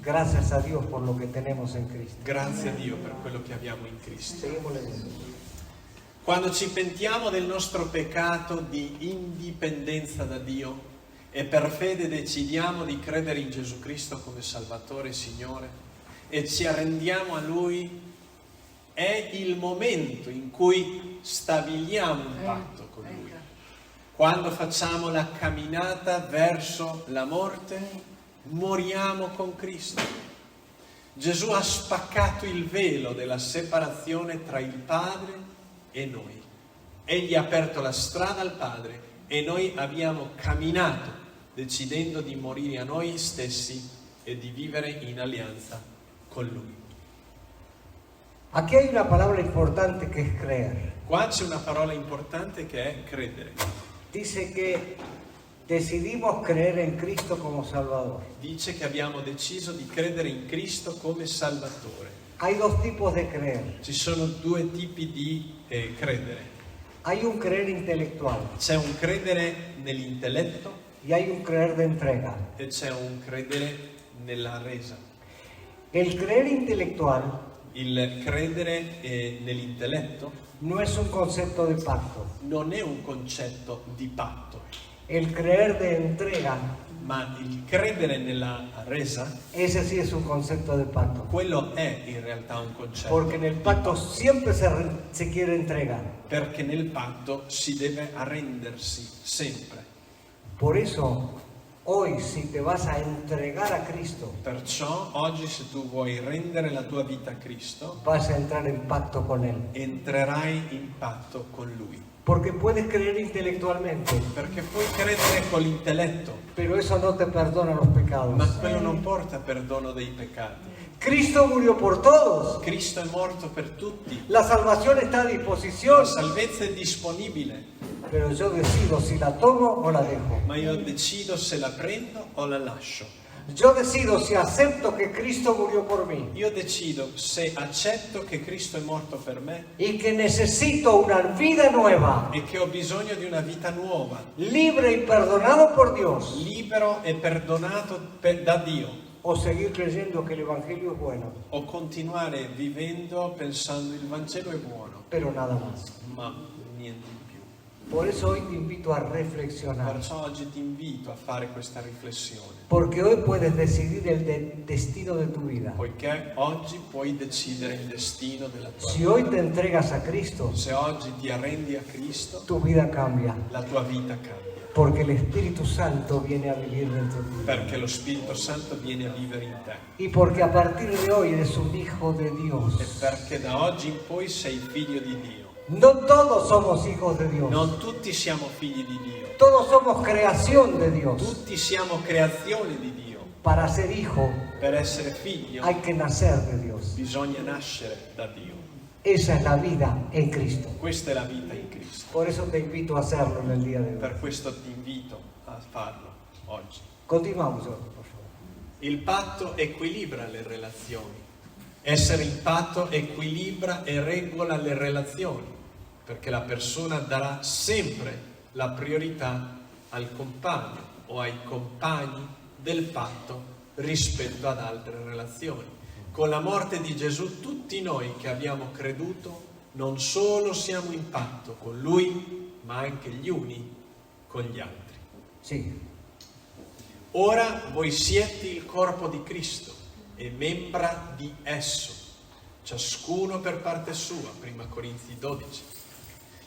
Gracias a Dios por lo que tenemos en Cristo. Grazie a Dio per quello che abbiamo in Cristo. Seguimos leyendo. Quando ci pentiamo del nostro peccato di indipendenza da Dio e per fede decidiamo di credere in Gesù Cristo come Salvatore e Signore e ci arrendiamo a Lui, è il momento in cui stabiliamo un patto con Lui. Quando facciamo la camminata verso la morte, moriamo con Cristo. Gesù ha spaccato il velo della separazione tra il Padre e noi. Egli ha aperto la strada al Padre e noi abbiamo camminato decidendo di morire a noi stessi e di vivere in alleanza con Lui. Aquí hay una palabra importante que es creer. Qua c'è una parola importante che è credere. Dice que decidimos creer en Cristo como Salvador. dice che abbiamo deciso di credere in Cristo come Salvatore. Hay dos tipos de creer. Ci sono due tipi di credere. Hay un creer intelectual C'è un credere nell'intelletto y hay un creer de entrega. e c'è un credere nella resa. El creer intelectual Il credere nell'intelletto no es un concepto de pacto. non è un concetto di patto, El creer de entrega, ma il credere nella resa, ese sí es un concepto de pacto. quello è in realtà un concetto. Porque en el pacto siempre se quiere entregar. Perché nel patto si deve arrendersi sempre. Por eso, hoy, si te vas a entregar a Cristo, Perciò oggi, se tu vuoi rendere la tua vita a Cristo, vas a entrar en pacto con Él. entrerai in patto con Lui. Porque puedes creer intelectualmente, Perché puoi credere con l'intelletto, pero eso no te perdona los pecados. ma quello non porta perdono dei peccati. Cristo murió por todos. Cristo è morto per tutti. La salvación está a disposición, La salvezza è disponibile, pero yo decido si la tomo o la dejo. ma io decido se la prendo o la lascio. Yo decido si acepto que Cristo murió por mí Io decido se accetto che Cristo è morto per me y que necesito una vida nueva, e che ho bisogno di una vita nuova, libre y perdonado por Dios, libero e perdonato da Dio, o seguir creyendo que el Evangelio es bueno, o continuare vivendo pensando il Vangelo è buono, pero nada más. ma niente di più. Por eso hoy te invito a reflexionar, Perciò oggi ti invito a fare questa riflessione, porque hoy puedes decidir el destino de tu vida. poiché oggi puoi decidere il destino della tua Si vita. hoy te entregas a Cristo, Se oggi ti arrendi a Cristo, tu vida cambia, la tua vita cambia, porque el Espíritu Santo viene a vivir dentro de ti. perché lo Spirito Santo viene a vivere in te Y porque a partir de hoy eres un hijo de Dios. e perché da oggi in poi sei figlio di Dio. No todos somos hijos de Dios. Non tutti siamo figli di Dio, Todos somos creación de Dios. tutti siamo creazione di Dio. Para ser hijo Per essere figlio hay que nacer de Dios. bisogna nascere da Dio. Esa es la vida en Cristo. Questa è la vita in Cristo. Por eso te invito a hacerlo en el día de hoy. Per questo ti invito a farlo oggi. Continuamos, por favor. Il patto equilibra le relazioni. Essere in patto equilibra e regola le relazioni, perché la persona darà sempre la priorità al compagno o ai compagni del patto rispetto ad altre relazioni. Con la morte di Gesù tutti noi che abbiamo creduto non solo siamo in patto con Lui, ma anche gli uni con gli altri. Sí. Ora voi siete il corpo di Cristo e membra di esso, ciascuno per parte sua, 1 Corinzi 12,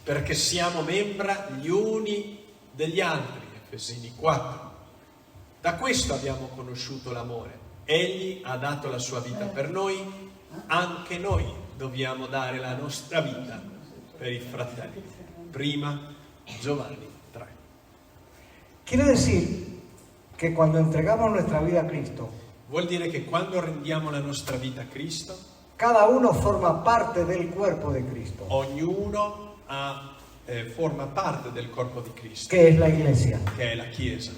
perché siamo membra gli uni degli altri, Efesini 4. Da questo abbiamo conosciuto l'amore. Egli ha dato la sua vita per noi, anche noi dobbiamo dare la nostra vita per i fratelli. Prima Giovanni 3. Quiere decir que cuando entregamos nuestra vida a Cristo, Vuol dire che quando rendiamo la nostra vita a Cristo, cada uno forma parte del cuerpo de Cristo, ognuno forma parte del corpo di Cristo, que es la iglesia. che è la Chiesa,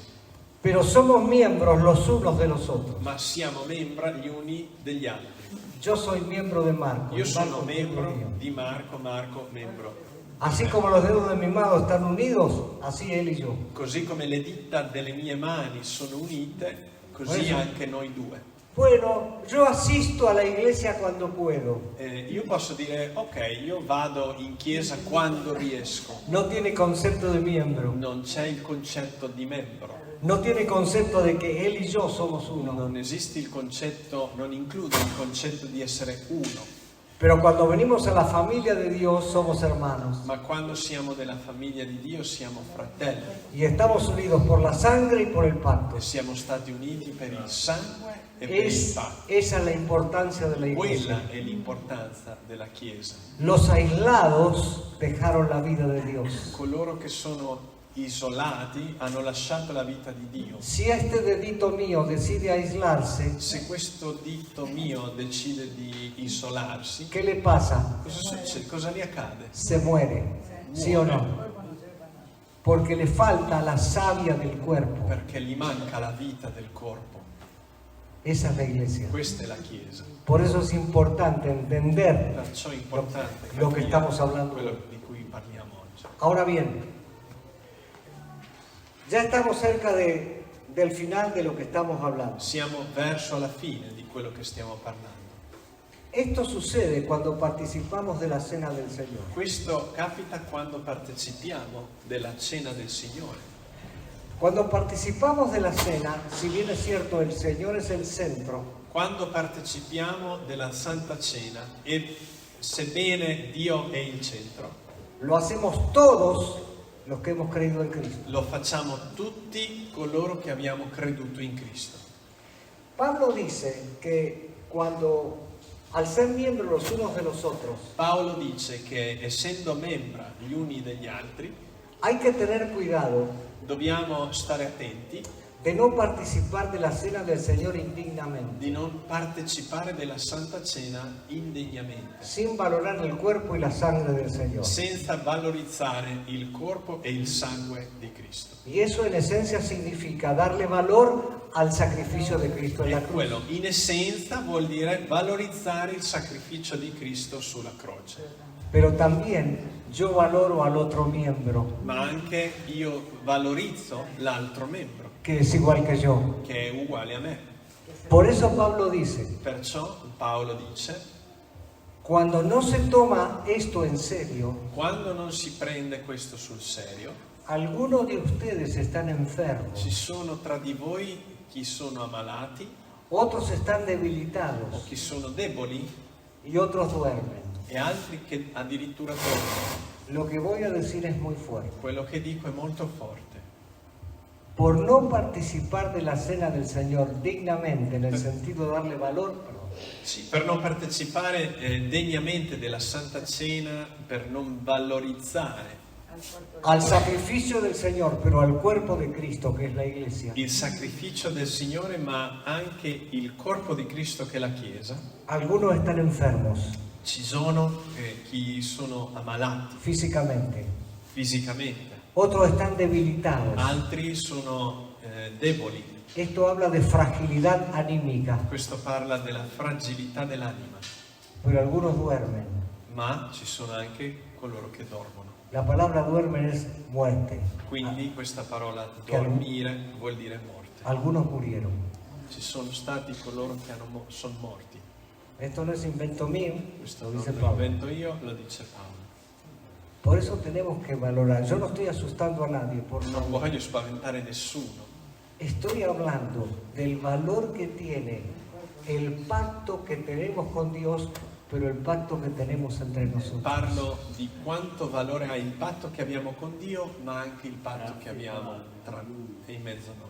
Pero somos miembros los unos de los otros. ma siamo membra gli uni degli altri. Yo soy miembro de Marco. Io y sono Marco es miembro membro mío. di Marco, Marco membro. Así como los dedos de mi mano están unidos, así él y yo. Così come le dita delle mie mani sono unite, così Questo. anche noi due. Bueno, yo asisto a la iglesia cuando puedo. Io posso dire, ok, io vado in chiesa quando riesco. No tiene concepto de miembro. Non c'è il concetto di membro. No tiene concepto de que él y yo somos uno. Non esiste il concetto, non include il concetto di essere uno. Pero cuando venimos a la familia de Dios somos hermanos. Ma quando siamo nella famiglia di Dio siamo fratelli Y estamos unidos por la sangre y por el pacto. e siamo stati uniti per il sangue e per il patto. Esa es la importancia de la iglesia. Quella è l'importanza della Chiesa. Los aislados dejaron la vida de Dios. Coloro che sono isolati hanno lasciato la vita di Dio. Si este dedito mío decide aislarse, Se questo dito mio decide di isolarsi, ¿qué le pasa? cosa succede? Cosa gli accade? Se muere. ¿Sí o no? porque le falta la savia del cuerpo. perché gli manca la vita del corpo. Esa es la iglesia. Questa è la Chiesa. Por eso es importante entender Perciò è importante lo que capire estamos hablando. quello di cui parliamo oggi. Ahora bien, ya estamos cerca del final de lo que estamos hablando. Siamo verso la fine di quello che stiamo parlando. Esto sucede cuando participamos de la cena del Señor. Questo capita quando partecipiamo della cena del Signore. Cuando participamos de la cena, si bien es cierto, el Señor es el centro, Quando partecipiamo della Santa Cena e sebbene Dio è il centro, lo hacemos todos los que hemos creído en Cristo. lo facciamo tutti coloro che abbiamo creduto in Cristo. Pablo dice que cuando, al ser miembros los unos de los otros, Paolo dice che essendo membra gli uni degli altri, hay que tener cuidado dobbiamo stare attenti de no participar de la cena del Señor indignamente, di non partecipare della Santa Cena indegnamente, sin valorar el cuerpo y la sangre del Señor. senza valorizzare il corpo e il sangue di Cristo. Y eso en esencia significa darle valor al sacrificio de Cristo en la E cruz. quello in essenza vuol dire valorizzare il sacrificio di Cristo sulla croce. Pero también yo valoro al otro miembro, Ma anche io valorizzo l'altro membro, que es igual que yo. che è uguale a me. Por eso Pablo dice, Perciò Paolo dice, cuando no se toma esto en serio, quando non si prende questo sul serio, algunos de ustedes están enfermos, ci sono tra di voi chi sono ammalati otros están o debilitados chi sono deboli y otros duermen. e altri che addirittura dormono. Lo que voy a decir es muy fuerte. Quello che dico è molto forte. Por no participar de la cena del Señor dignamente, en el sentido de darle valor, Sì, per non partecipare degnamente della Santa Cena, per non valorizzare al sacrificio del Señor, pero al cuerpo de Cristo, que es la iglesia, il sacrificio del Signore, ma anche il corpo di Cristo che è la Chiesa, algunos están enfermos ci sono chi sono ammalati físicamente, fisicamente, otros están debilitados. altri sono deboli. Esto habla de fragilidad anímica, Questo parla della fragilità dell'anima, pero algunos duermen. ma ci sono anche coloro che dormono. La palabra duermen es muerte. Quindi questa parola Che al- dormire vuol dire morte. Algunos murieron. Ci sono stati coloro che sono morti. Esto no es invento mío, Questo lo non dice lo Pablo. invento io, lo dice Paolo. Por eso tenemos que valorar. Yo no estoy asustando a nadie, por Non no. voglio spaventare nessuno. Estoy hablando del valor que tiene el pacto que tenemos con Dios, pero el pacto que tenemos entre nosotros. Parlo di quanto valore ha il patto che abbiamo con Dio, ma anche il patto che abbiamo in mezzo a noi.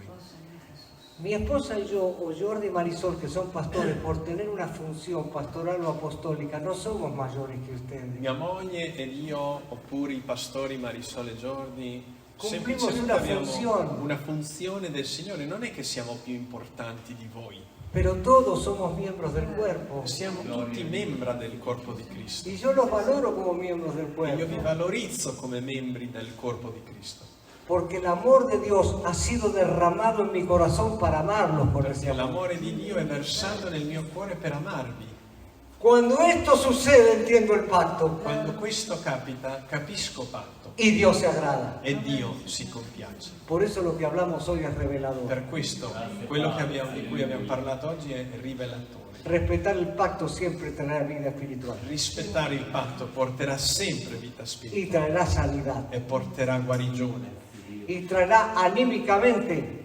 Mi esposa y yo, o Jordi y Marisol, que son pastores, por tener una función pastoral o apostólica, no somos mayores que ustedes. Mia moglie ed io, oppure i pastori Marisol e Jordi, Cumplimos semplicemente una abbiamo funzione. una funzione del Signore. Non è che siamo più importanti di voi, Pero todos somos miembros del cuerpo. siamo tutti membra del corpo di Cristo. Y yo los valoro como miembros del E io vi cuerpo. valorizzo come membri del corpo di Cristo. Porque el amor de Dios ha sido derramado en mi corazón para amarlos por ese Perché amor. l'amore di Dio è versato nel mio cuore per amarvi. Cuando esto sucede, entiendo el pacto. Quando questo capita, capisco patto Y Dios se agrada. e Dio si compiace. Por eso lo que hablamos hoy es revelador. Per questo, quello che di cui abbiamo parlato oggi è rivelatore. Respetar el pacto siempre traerá vida espiritual. Rispettare il patto porterà sempre vita Y spirituale traerá sanidad. e porterà guarigione Y traerá anímicamente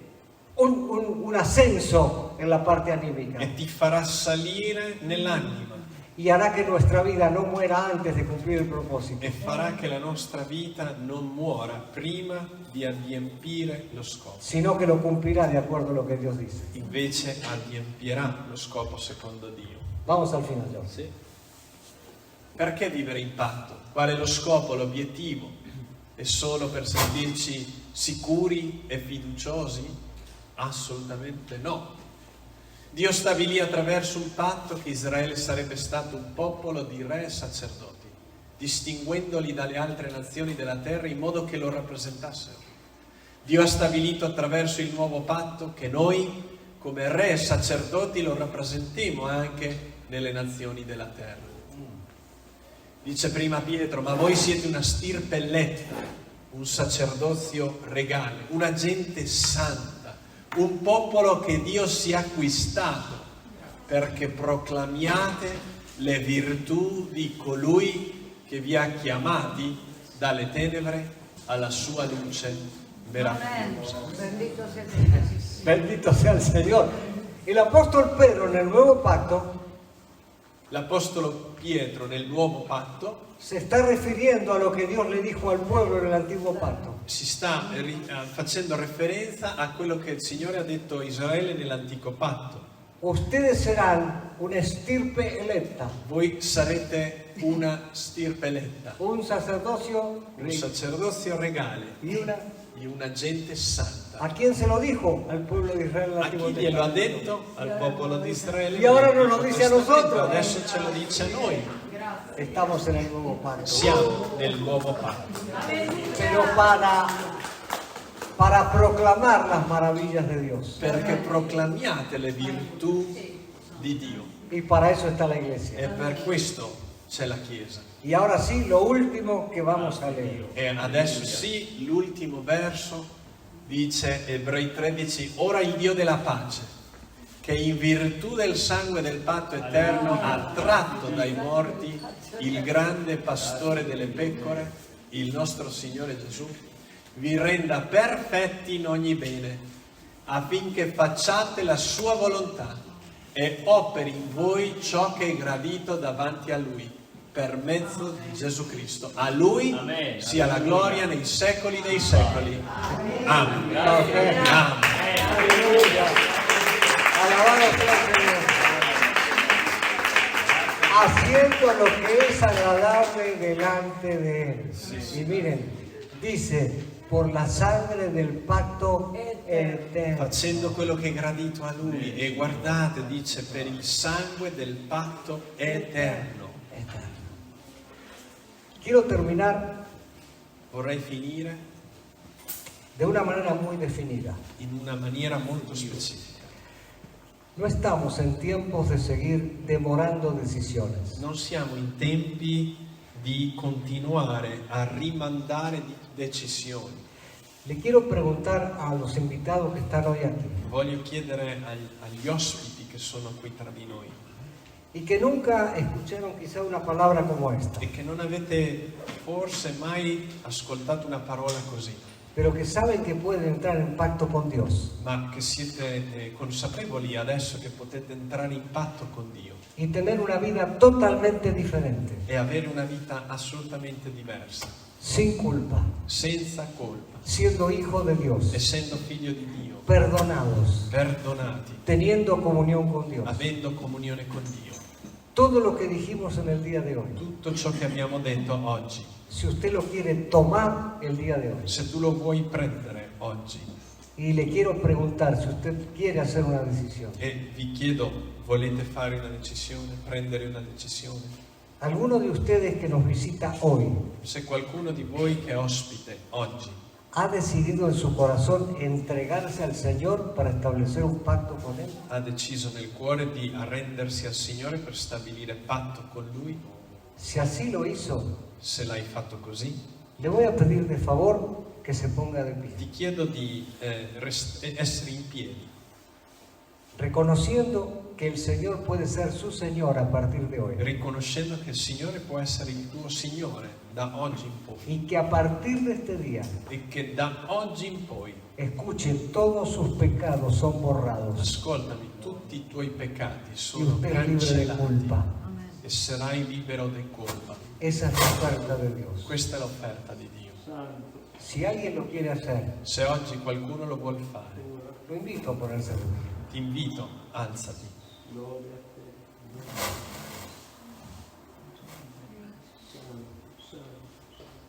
un ascenso en la parte anímica. e ti farà salire nell'anima Y hará que nuestra vida no muera antes de cumplir el propósito. e farà che la nostra vita non muora prima di adempiere lo scopo. Sino que lo cumplirá de acuerdo a lo que Dios dice. Invece adempierà lo scopo secondo Dio. Vamos al final, John. Sì. Perché vivere in patto? Qual è lo scopo, l'obiettivo? È solo per sentirci sicuri e fiduciosi? Assolutamente no. Dio stabilì attraverso un patto che Israele sarebbe stato un popolo di re e sacerdoti. distinguendoli dalle altre nazioni della terra in modo che lo rappresentassero. Dio ha stabilito attraverso il nuovo patto che noi, come re e sacerdoti, lo rappresentiamo anche nelle nazioni della terra. Dice prima Pietro: ma voi siete una stirpe eletta, un sacerdozio regale, una gente santa, un popolo che Dio si è acquistato, perché proclamiate le virtù di colui che vi ha chiamati dalle tenebre alla sua luce meravigliosa. Bendito sea el Señor. Bendito sea el Señor. El apóstol Pedro en el nuevo pacto L'Apostolo Pietro nel nuovo patto se está refiriendo a lo que Dios le dijo al pueblo en el antiguo pacto. si sta facendo referenza a quello che il Signore ha detto a Israele nell'antico patto. Ustedes serán una estirpe electa, Voi sarete una stirpe eletta, un sacerdocio un sacerdozio regale y una... di una gente santa. ¿A quién se lo dijo? Al pueblo de Israel en el A antiguo chi glielo ha testamento. detto? Al popolo di Israele. Y ahora nos lo dice a nosotros. Adesso ce lo dice a noi. Estamos en el nuevo pacto. Siamo nel nuovo patto. Pero para proclamar las maravillas de Dios. Perché proclamiate le virtù di Dio. Y para eso está la iglesia. E per questo c'è la Chiesa. Y ahora sí, lo último que vamos a leer. E adesso sì, l'ultimo verso dice, Ebrei 13, ora il Dio della pace, che in virtù del sangue del patto eterno ha tratto dai morti il grande pastore delle pecore, il nostro Signore Gesù, vi renda perfetti in ogni bene, affinché facciate la sua volontà e operi in voi ciò che è gradito davanti a Lui, per mezzo di Gesù Cristo. A Lui sia la gloria nei secoli dei secoli. Amen. Amen. Aleluya. Alabado sea el Señor. Haciendo lo que es agradable delante de Él. Y miren, dice, por la sangre del pacto eterno. Facendo quello che è gradito a Lui. E guardate, dice, per il sangue del patto eterno. Quiero terminar Vorrei finire de una manera muy definida. in una maniera molto specifica. No estamos en tiempos de seguir demorando decisiones. Non siamo in tempi di continuare a rimandare decisioni. Le quiero preguntar a los invitados que están hoy aquí Voglio chiedere agli ospiti che sono qui tra di noi y que nunca escucharon quizá una palabra como esta, e che non avete forse mai ascoltato una parola così, pero que saben que pueden entrar en pacto con Dios ma che siete consapevoli adesso che potete entrare in patto con Dio y tener una vida totalmente diferente, e avere una vita assolutamente diversa, sin culpa, senza colpa, siendo hijo de Dios, essendo figlio di Dio, perdonados, perdonati, teniendo comunión con Dios. avendo comunione con Dio. Todo lo que dijimos en el día de hoy, Tutto ciò che abbiamo detto oggi, si usted lo quiere tomar el día de hoy, se tu lo vuoi prendere oggi, y le quiero preguntar si usted quiere hacer una decisión. e vi chiedo, volete fare una decisione, prendere una decisione? Alguno de ustedes que nos visita hoy Se qualcuno di voi che è ospite oggi ha decidido en su corazón entregarse al Señor para establecer un pacto con Él, ha deciso nel cuore di arrendersi al Signore per stabilire patto con Lui, si así lo hizo, se l'hai fatto così, le voy a pedir de favor que se ponga de pie, ti chiedo di essere in piedi, reconociendo que el Señor puede ser su Señor a partir de hoy riconoscendo che il Signore può essere il tuo Signore da oggi in poi y que a partir de este día e che da oggi in poi, escuche, todos sus pecados son borrados ascoltami, tutti i tuoi peccati y sono usted es libre de cancellati culpa. e sarai libero di colpa. Esa es la oferta de Dios. Questa è l'offerta di Dio. Si alguien lo quiere hacer, Se oggi qualcuno lo vuol fare, lo invito a ponerse de pie. ti invito, alzati.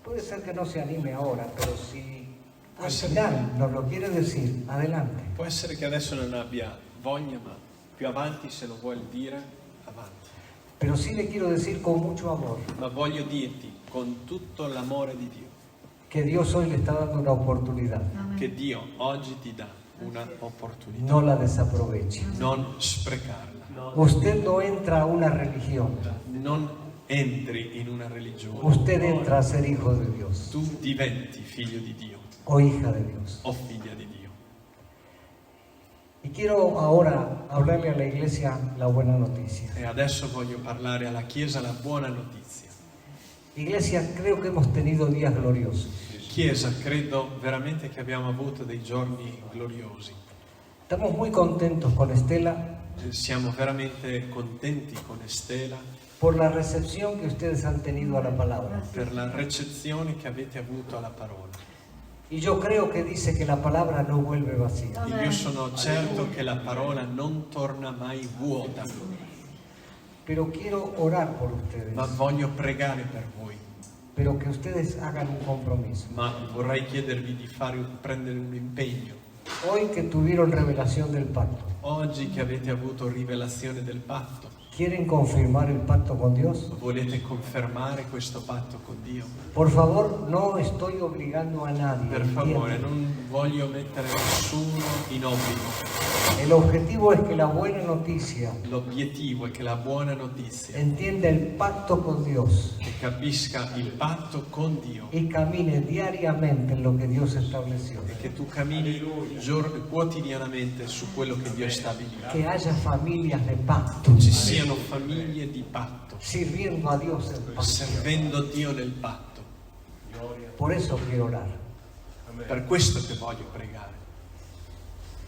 Puede ser que no se anime ahora, pero si al Puede ser. final nos lo quiere decir, adelante. Può essere che adesso non abbia voglia, ma più avanti se lo vuol dire, avanti. Pero sí le quiero decir con mucho amor Ma voglio dirti con tutto l'amore di Dio, que Dios hoy le está dando una oportunidad. che Dio oggi ti dà una opportunità. No la desaproveche. Non sprecarla. Usted no entra a una religión. Non entri in una religione. Usted entra a ser hijo de Dios Tu diventi figlio di Dio o hija de Dios. o figlia di Dio. Y quiero ahora hablarle a la iglesia la buena noticia. E adesso voglio parlare alla Chiesa la buona notizia. Iglesia, creo que hemos tenido días gloriosos. Chiesa, credo veramente che abbiamo avuto dei giorni gloriosi. Estamos muy contentos con Estela Siamo veramente contenti con Estela por la recepción que ustedes han tenido a la palabra. per la ricezione che avete avuto alla parola. Y yo creo que dice que la palabra no vuelve vacía. E io sono certo che la parola non torna mai vuota, Pero quiero orar por ustedes. ma voglio pregare per voi. Pero que ustedes hagan un compromiso. Ma vorrei chiedervi di prendere un impegno. Hoy que tuvieron revelación del pacto, Oggi che avete avuto rivelazione del patto, ¿quieren confirmar el pacto con Dios? volete confermare questo patto con Dio? Por favor, no estoy obligando a nadie. Per favore, ¿entienden? non voglio mettere nessuno in obbligo. El objetivo es que la buena noticia L'obiettivo è che la buona notizia, entienda el pacto con Dios che capisca il patto con Dio y camine diariamente en lo que Dios estableció. e che tu cammini quotidianamente su quello che Dio ha stabilito. Que haya familias de pacto, Ci siano famiglie di patto, sirviendo a Dios en pacto. servendo Dio nel patto. Por eso quiero orar. Per questo che voglio pregare.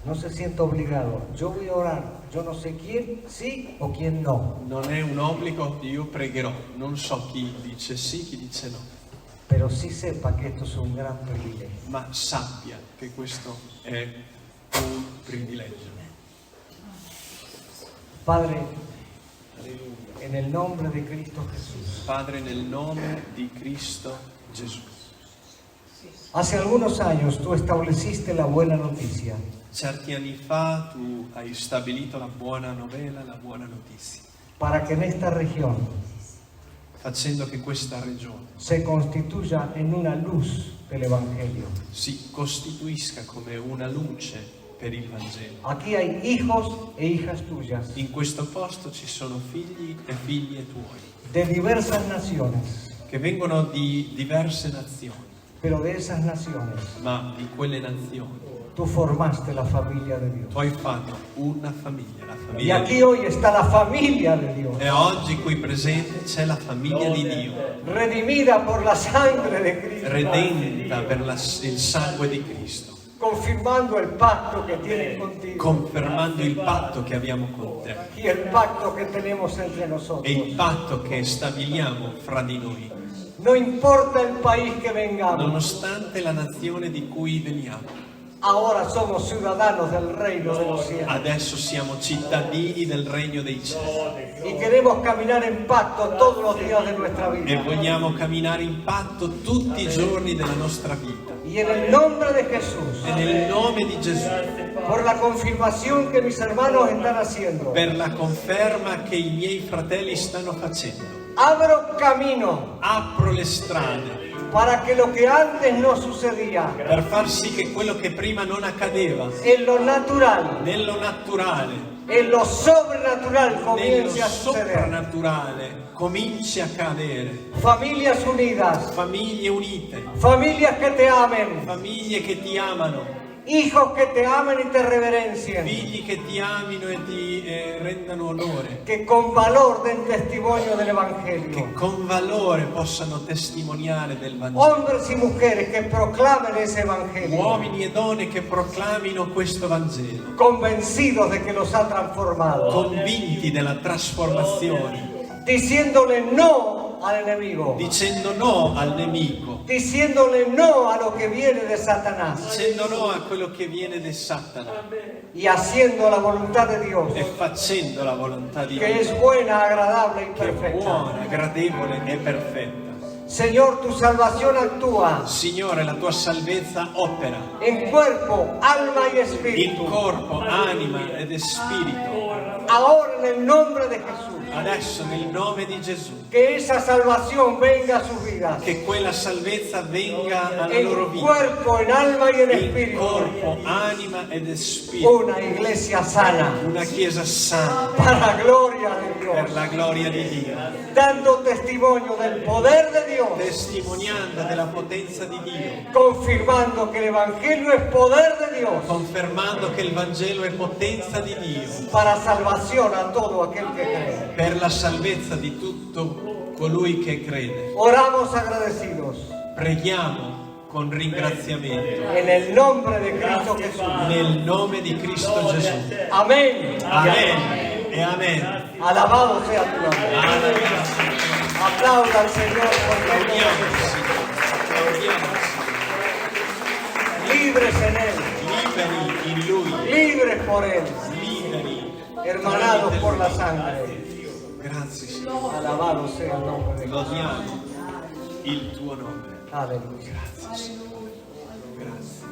No se sienta obligado. Yo voy a orar. Yo no sé quién sí o quién no. Non è un obbligo, io pregherò. Non so chi dice sì, chi dice no. Pero sí sepa que esto es un gran privilegio. Ma sappia che questo è un privilegio. Padre, en el nombre de Cristo Jesús. Padre, nel nome di Cristo Gesù. Hace algunos años tú estableciste la buena noticia Certi anni fa tu hai stabilito la buona novela, la buona notizia, para que en esta región facendo che questa regione se constituya en una luz del Evangelio. si costituisca come una luce per il Vangelo. Aquí hay hijos e hijas tuyas In questo posto ci sono figli e figlie tuoi de diversas naciones, che vengono di diverse nazioni, pero de esas naciones ma di quelle nazioni tú formaste la familia de Dios. tu hai fatto una famiglia, la Y famiglia di aquí Dio. hoy está la familia de Dios, E oggi qui presente c'è la famiglia di Dio, redimida por la sangre de Cristo, redenta per il sangue di Cristo, confirmando el pacto que tienen contigo confermando il patto che abbiamo con te y el pacto que tenemos entre e il nosotros. patto che stabiliamo fra di noi, No importa el país que vengamos, nonostante la nazione di cui veniamo. ahora somos ciudadanos del reino de los cielos Adesso siamo cittadini del regno dei cieli y queremos caminar en pacto todos los días de nuestra e vida. vogliamo camminare in patto tutti i giorni della nostra vita. Y en el nombre de Jesús, E nel nome di Gesù, por la confirmación que mis hermanos están haciendo, per la conferma che i miei fratelli stanno facendo, abro camino apro le strade para que lo que antes no sucedía per far sì che quello che prima non accadeva en lo natural, nello naturale, en lo sobrenatural nello comience a suceder. soprannaturale cominci a accadere. Familias unidas, Famiglie unite, familias que te amen, famiglie che ti amano, hijos que te amen y te reverencien, figli che ti amino e ti rendano onore, que con valor den testimonio del che Evangelio. con valore possano testimoniare del Vangelo. Hombres y mujeres que proclamen ese Evangelio, Uomini e donne che proclamino questo Vangelo, convencidos de que los ha transformado, convinti della trasformazione, diciéndole no al enemigo, dicendo no al nemico, diciéndole no a lo que viene de Satanás dicendo no a quello che viene da Satana y haciendo la voluntad de Dios, e facendo la volontà di que es Dio, buena, agradable y che è perfecta. buona, gradevole e perfetta. Señor, tu salvación actúa Signore, la tua salvezza opera en cuerpo, alma y in espíritu. corpo, anima ed spirito. ahora en el nombre de Jesús. Adesso nel nome di Gesù. Que esa salvación venga a sus vidas. Che quella salvezza venga alla En loro vita. cuerpo, en alma y en In espíritu. corpo, anima ed spirito. Una iglesia sana. Una chiesa sana Para la gloria de per Dios. la gloria di Dio. Dando testimonio del poder de Dios. Testimoniando della potenza di Dio. Confirmando que el Evangelio es poder de Dios. Confermando che il Vangelo è potenza di Dio. Para salvación a todo aquel que cree. Per la salvezza di tutto colui che crede. Oramos agradecidos. Preghiamo con ringraziamento. En el nombre de Cristo Jesús. Nel nome di Cristo Gesù. Amén. Amen e amen. Alabado sea tu nombre. Alleluia. Aplauda al Señor porque Él Gloriamo es il Signore. Gloriamo il libres en Él, Signore. Liberi in Lui. libres por Él, Liberi. hermanados tramite por Lui. la sangre. Grazie Signore. Alabado sea el nombre de Dios. Lodiamo il tuo nome. Aleluya. Grazie Signore. Grazie.